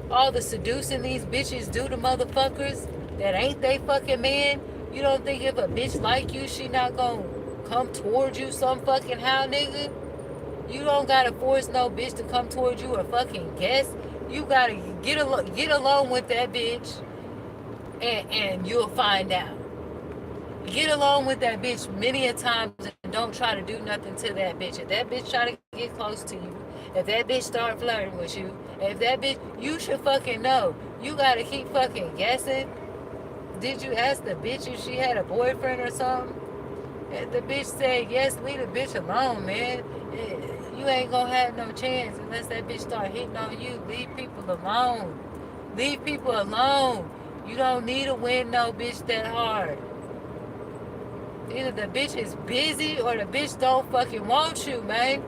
A: All the seducing these bitches do to motherfuckers that ain't they fucking man. You don't think if a bitch like you, she not gonna come towards you some fucking how, nigga? You don't gotta force no bitch to come towards you or fucking guess. You gotta get along with that bitch, and you'll find out. Get along with that bitch many a times and don't try to do nothing to that bitch. If that bitch try to get close to you, if that bitch start flirting with you, if that bitch, you should fucking know. You gotta keep fucking guessing. Did you ask the bitch if she had a boyfriend or something? If the bitch said yes, leave the bitch alone, man. You ain't gonna have no chance unless that bitch start hitting on you. Leave people alone. Leave people alone. You don't need to win no bitch that hard. Either the bitch is busy or the bitch don't fucking want you, man.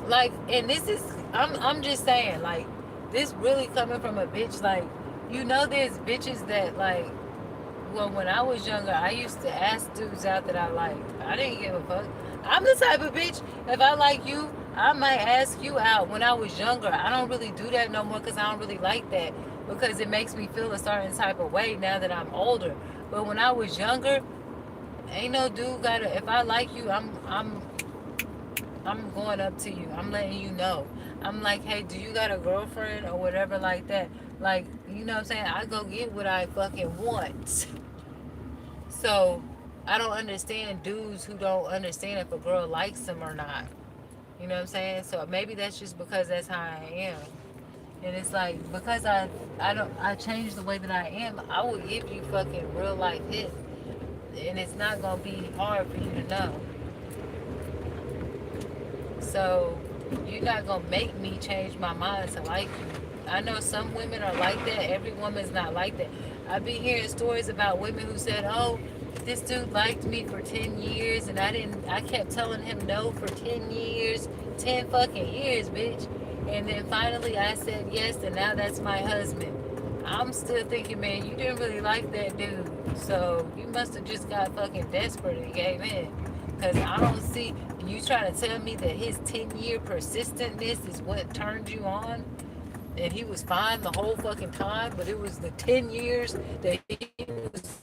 A: Like, and this is, I'm just saying, like, this really coming from a bitch. Like, there's bitches that, like, well, when I was younger, I used to ask dudes out that I liked. I didn't give a fuck. I'm the type of bitch, if I like you, I might ask you out. When I was younger, I don't really do that no more because I don't really like that, because it makes me feel a certain type of way now that I'm older. But when I was younger, ain't no dude gotta, if I like you, I'm going up to you. I'm letting you know. I'm like, hey, do you got a girlfriend or whatever like that? Like, you know what I'm saying? I go get what I fucking want. So, I don't understand dudes who don't understand if a girl likes them or not. You know what I'm saying? So maybe that's just because that's how I am. And it's like, because I changed the way that I am, I will give you fucking real life hits. And it's not gonna be hard for you to know. So you're not gonna make me change my mind to like you. I know some women are like that. Every woman's not like that. I be hearing stories about women who said, "Oh, this dude liked me for 10 years and I didn't I kept telling him no for 10 years, 10 fucking years, bitch. And then finally I said yes and now that's my husband." I'm still thinking, man, you didn't really like that dude. So you must have just got fucking desperate and gave in. Cause I don't see you trying to tell me that his 10-year persistentness is what turned you on and he was fine the whole fucking time, but it was the 10 years that he was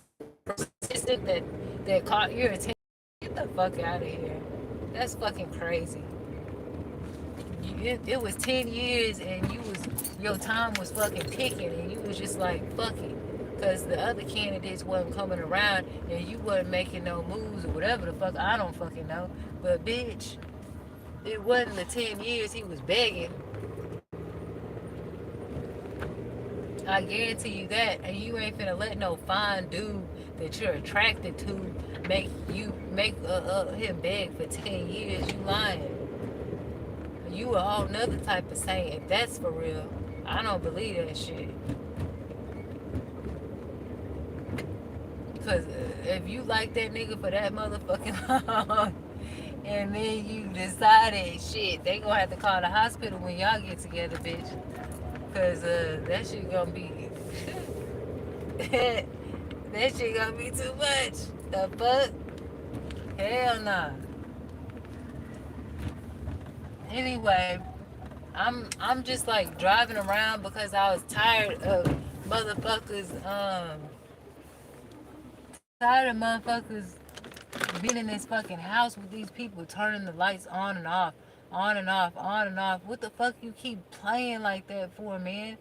A: persistent that caught your attention. Get the fuck out of here. That's fucking crazy. It was 10 years and your time was fucking ticking and you was just like, fuck it. Because the other candidates wasn't coming around and you wasn't making no moves or whatever the fuck. I don't fucking know. But bitch, it wasn't the 10 years he was begging. I guarantee you that, and you ain't finna let no fine dude that you're attracted to make him beg for 10 years. You lying. You a whole nother type of saint. If that's for real, I don't believe that shit. Cause if you like that nigga for that motherfucking long, and then you decided shit, they gonna have to call the hospital when y'all get together, bitch. Cause that shit gonna be. That shit gonna be too much. The fuck? Hell nah. Anyway, I'm just like driving around because I was tired of motherfuckers being in this fucking house with these people turning the lights on and off, on and off, on and off. What the fuck you keep playing like that for, man?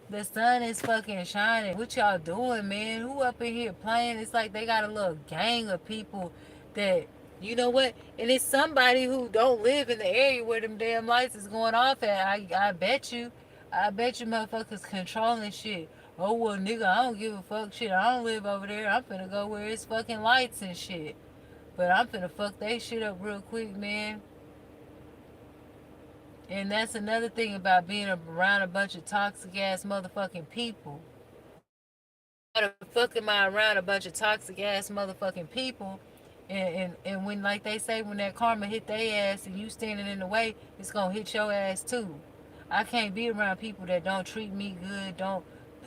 A: The sun is fucking shining. What y'all doing, man? Who up in here playing? It's like they got a little gang of people that, you know what? And it's somebody who don't live in the area where them damn lights is going off at. I bet you. I bet you motherfuckers controlling shit. Oh, well, nigga, I don't give a fuck shit. I don't live over there. I'm finna go where it's fucking lights and shit. But I'm finna fuck they shit up real quick, man. And that's another thing about being around a bunch of toxic ass motherfucking people. Why the fuck am I around a bunch of toxic ass motherfucking people? And when, like they say, when that karma hit their ass and you standing in the way, it's gonna hit your ass too. I can't be around people that don't treat me good,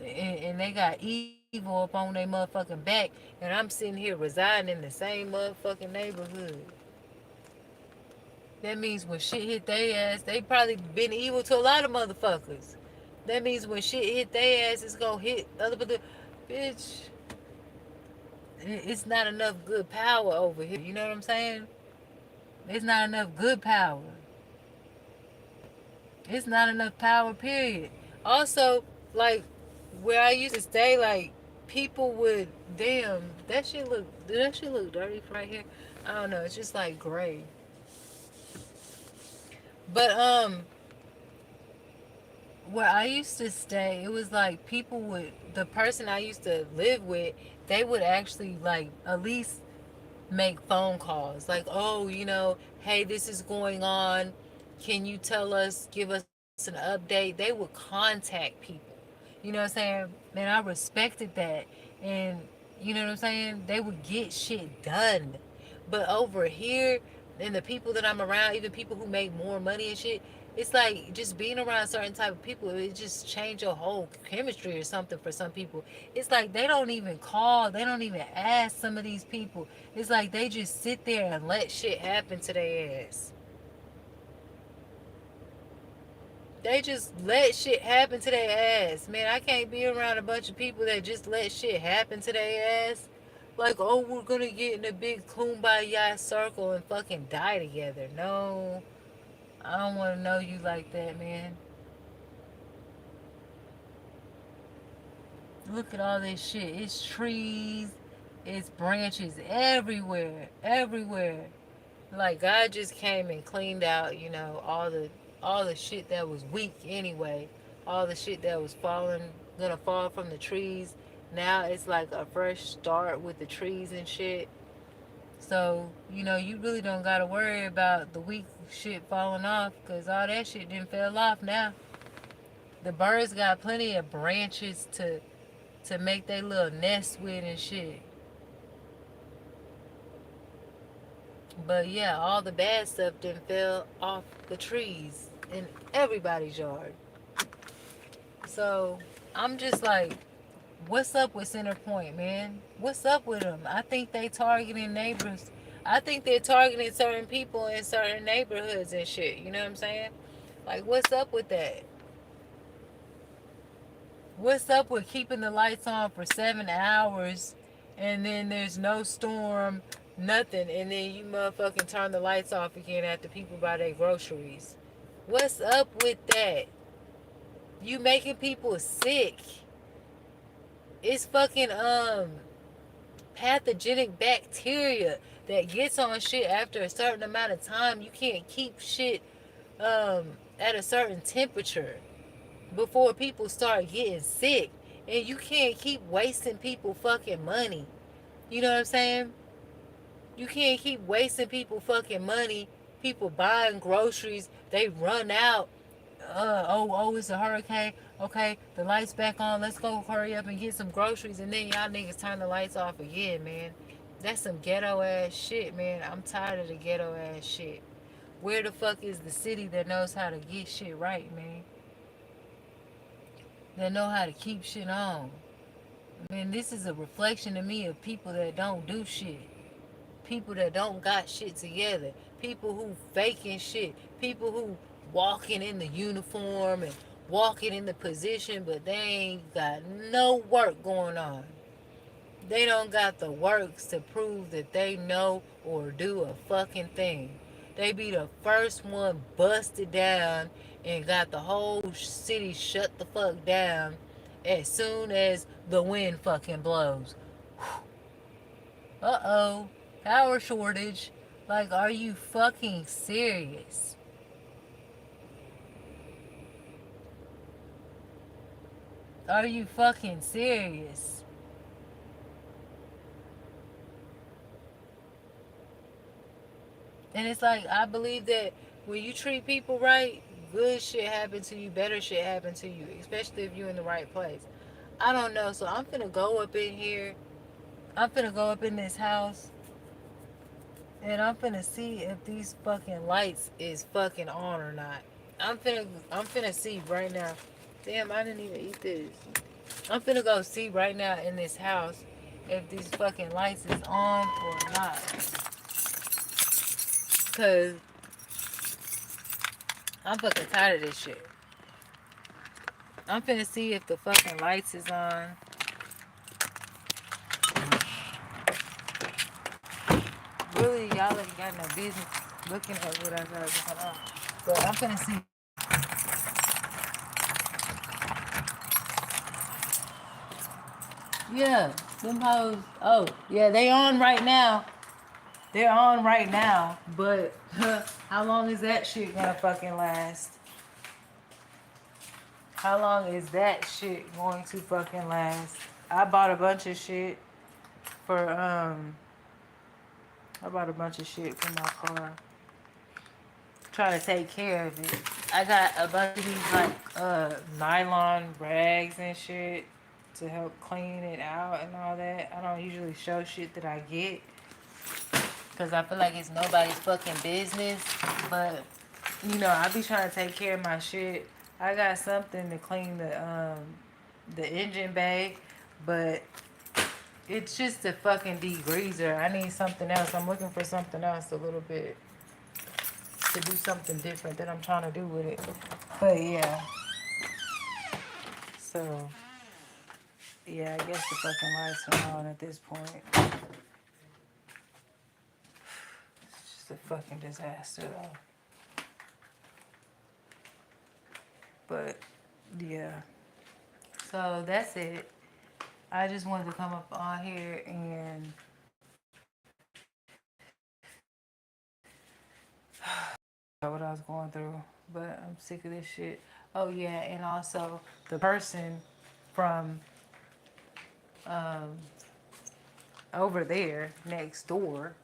A: and they got evil up on their motherfucking back, and I'm sitting here residing in the same motherfucking neighborhood. That means when shit hit their ass, they probably been evil to a lot of motherfuckers. That means when shit hit their ass, it's gonna hit other people. Bitch, it's not enough good power over here. You know what I'm saying? It's not enough good power. It's not enough power, period. Also, like, where I used to stay, like, people would, damn, did that shit look dirty from right here? I don't know. It's just like gray. But, where I used to stay, it was like people would, the person I used to live with, they would actually like at least make phone calls. Like, oh, hey, this is going on. Can you give us an update? They would contact people. You know what I'm saying? Man, I respected that. And you know what I'm saying? They would get shit done. But over here, and the people that I'm around, even people who make more money and shit, it's like just being around certain type of people, it just change your whole chemistry or something for some people. It's like they don't even call, they don't even ask some of these people. It's like they just sit there and let shit happen to their ass. They just let shit happen to their ass. Man, I can't be around a bunch of people that just let shit happen to their ass. Like, oh, we're gonna get in a big kumbaya circle and fucking die together. No, I don't want to know you like that, man. Look at all this shit. It's trees, it's branches everywhere, everywhere. Like God just came and cleaned out, all the shit that was weak anyway. All the shit that was gonna fall from the trees. Now it's like a fresh start with the trees and shit. So, you really don't gotta worry about the weak shit falling off because all that shit didn't fall off now. The birds got plenty of branches to make their little nest with and shit. But yeah, all the bad stuff then fell off the trees in everybody's yard. So I'm just like, what's up with Center Point, man? What's up with them? I think they targeting neighbors. I think they're targeting certain people in certain neighborhoods and shit. You know what I'm saying? Like, what's up with that? What's up with keeping the lights on for 7 hours and then there's no storm, nothing, and then you motherfucking turn the lights off again after people buy their groceries? What's up with that? You making people sick. It's fucking pathogenic bacteria that gets on shit after a certain amount of time. You can't keep shit at a certain temperature before people start getting sick. And you can't keep wasting people fucking money. You know what I'm saying? You can't keep wasting people fucking money. People buying groceries, they run out. It's a hurricane. Okay, the lights back on. Let's go hurry up and get some groceries. And then y'all niggas turn the lights off again, man. That's some ghetto ass shit, man. I'm tired of the ghetto ass shit. Where the fuck is the city that knows how to get shit right, man? That know how to keep shit on. Man, this is a reflection to me of people that don't do shit. People that don't got shit together. People who faking shit. People who walking in the uniform and walking in the position, but they ain't got no work going on. They don't got the works to prove that they know or do a fucking thing. They be the first one busted down and got the whole city shut the fuck down as soon as the wind fucking blows. Uh-oh. Power shortage. Like, are you fucking serious? Are you fucking serious? And it's like, I believe that when you treat people right, good shit happen to you, better shit happen to you, especially if you're in the right place. I don't know, so I'm finna go up in here. I'm finna go up in this house and I'm finna see if these fucking lights is fucking on or not. I'm finna see right now. Damn, I didn't even eat this. I'm finna go see right now in this house if these fucking lights is on or not. Cause I'm fucking tired of this shit. I'm finna see if the fucking lights is on. Really, y'all ain't got no business looking at what I got going on. But I'm finna see. Yeah, them hoes. Oh, yeah, they on right now. They're on right now. But how long is that shit gonna fucking last? How long is that shit going to fucking last? I bought a bunch of shit for I bought a bunch of shit for my car. Trying to take care of it. I got a bunch of these like nylon rags and shit to help clean it out and all that. I don't usually show shit that I get because I feel like it's nobody's fucking business. But you know, I be trying to take care of my shit. I got something to clean the engine bay, but it's just a fucking degreaser. I need something else. I'm looking for something else a little bit to do something different that I'm trying to do with it. But yeah. So yeah, I guess the fucking lights are on at this point. It's just a fucking disaster though. But yeah. So that's it. I just wanted to come up on here and what I was going through, but I'm sick of this shit. Oh yeah, and also the person from over there next door,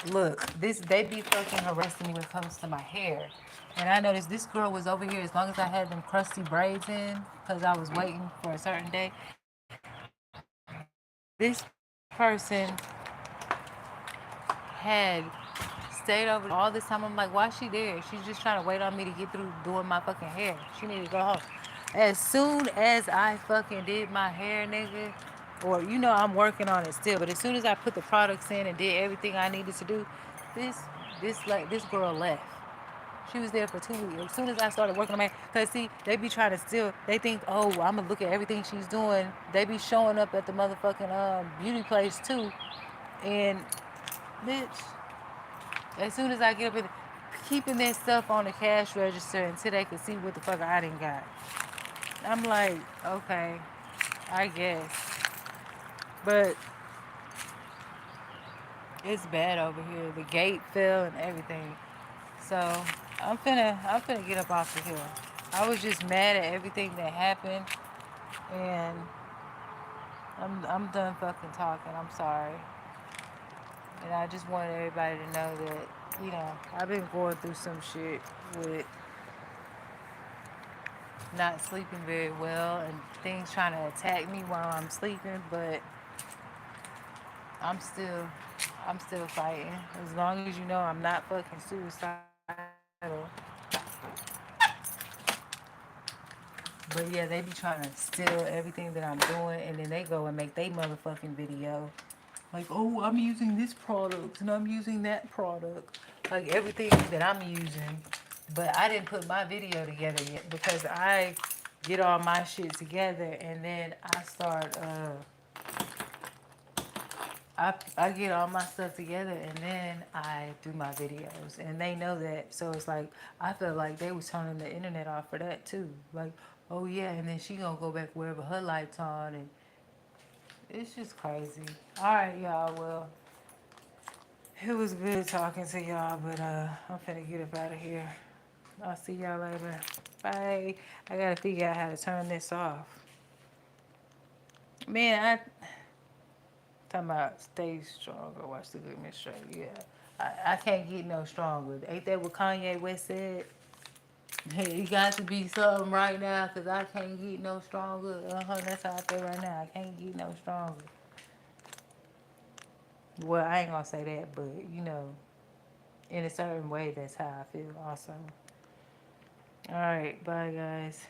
A: Look, they be fucking harassing me when it comes to my hair. And I noticed this girl was over here as long as I had them crusty braids in, because I was waiting for a certain day. This person had stayed over all this time. I'm like, why is she there? She's just trying to wait on me to get through doing my fucking hair. She needed to go home. As soon as I fucking did my hair, nigga, or you know I'm working on it still, but as soon as I put the products in and did everything I needed to do, this this girl left. She was there for 2 weeks. As soon as I started working on my, cause see, they be trying to steal. They think, oh, I'm gonna look at everything she's doing. They be showing up at the motherfucking beauty place too, and bitch, as soon as I get up in, keeping their stuff on the cash register until they can see what the fuck I done got. I'm like, okay, I guess, but it's bad over here. The gate fell and everything. So I'm finna get up off of here. I was just mad at everything that happened, and I'm done fucking talking. I'm sorry, and I just wanted everybody to know that I've been going through some shit with not sleeping very well and things trying to attack me while I'm sleeping, but I'm still I'm still fighting. As long as you know I'm not fucking suicidal. But yeah, they be trying to steal everything that I'm doing, and then they go and make their motherfucking video. Like, oh, I'm using this product and I'm using that product. Like everything that I'm using. But I didn't put my video together yet because I get all my shit together and then I start I get all my stuff together and then I do my videos. And they know that. So it's like I feel like they was turning the internet off for that too. Like, oh yeah, and then she gonna go back wherever her lights on, and it's just crazy. Alright, y'all, well, it was good talking to y'all, but I'm finna get up out of here. I'll see y'all later. Bye. I gotta figure out how to turn this off. Man, talking about stay stronger, watch the good man straight. Yeah. I can't get no stronger. Ain't that what Kanye West said? Hey, you got to be something right now because I can't get no stronger. That's how I feel right now. I can't get no stronger. Well, I ain't gonna say that, but in a certain way, that's how I feel also. All right, bye guys.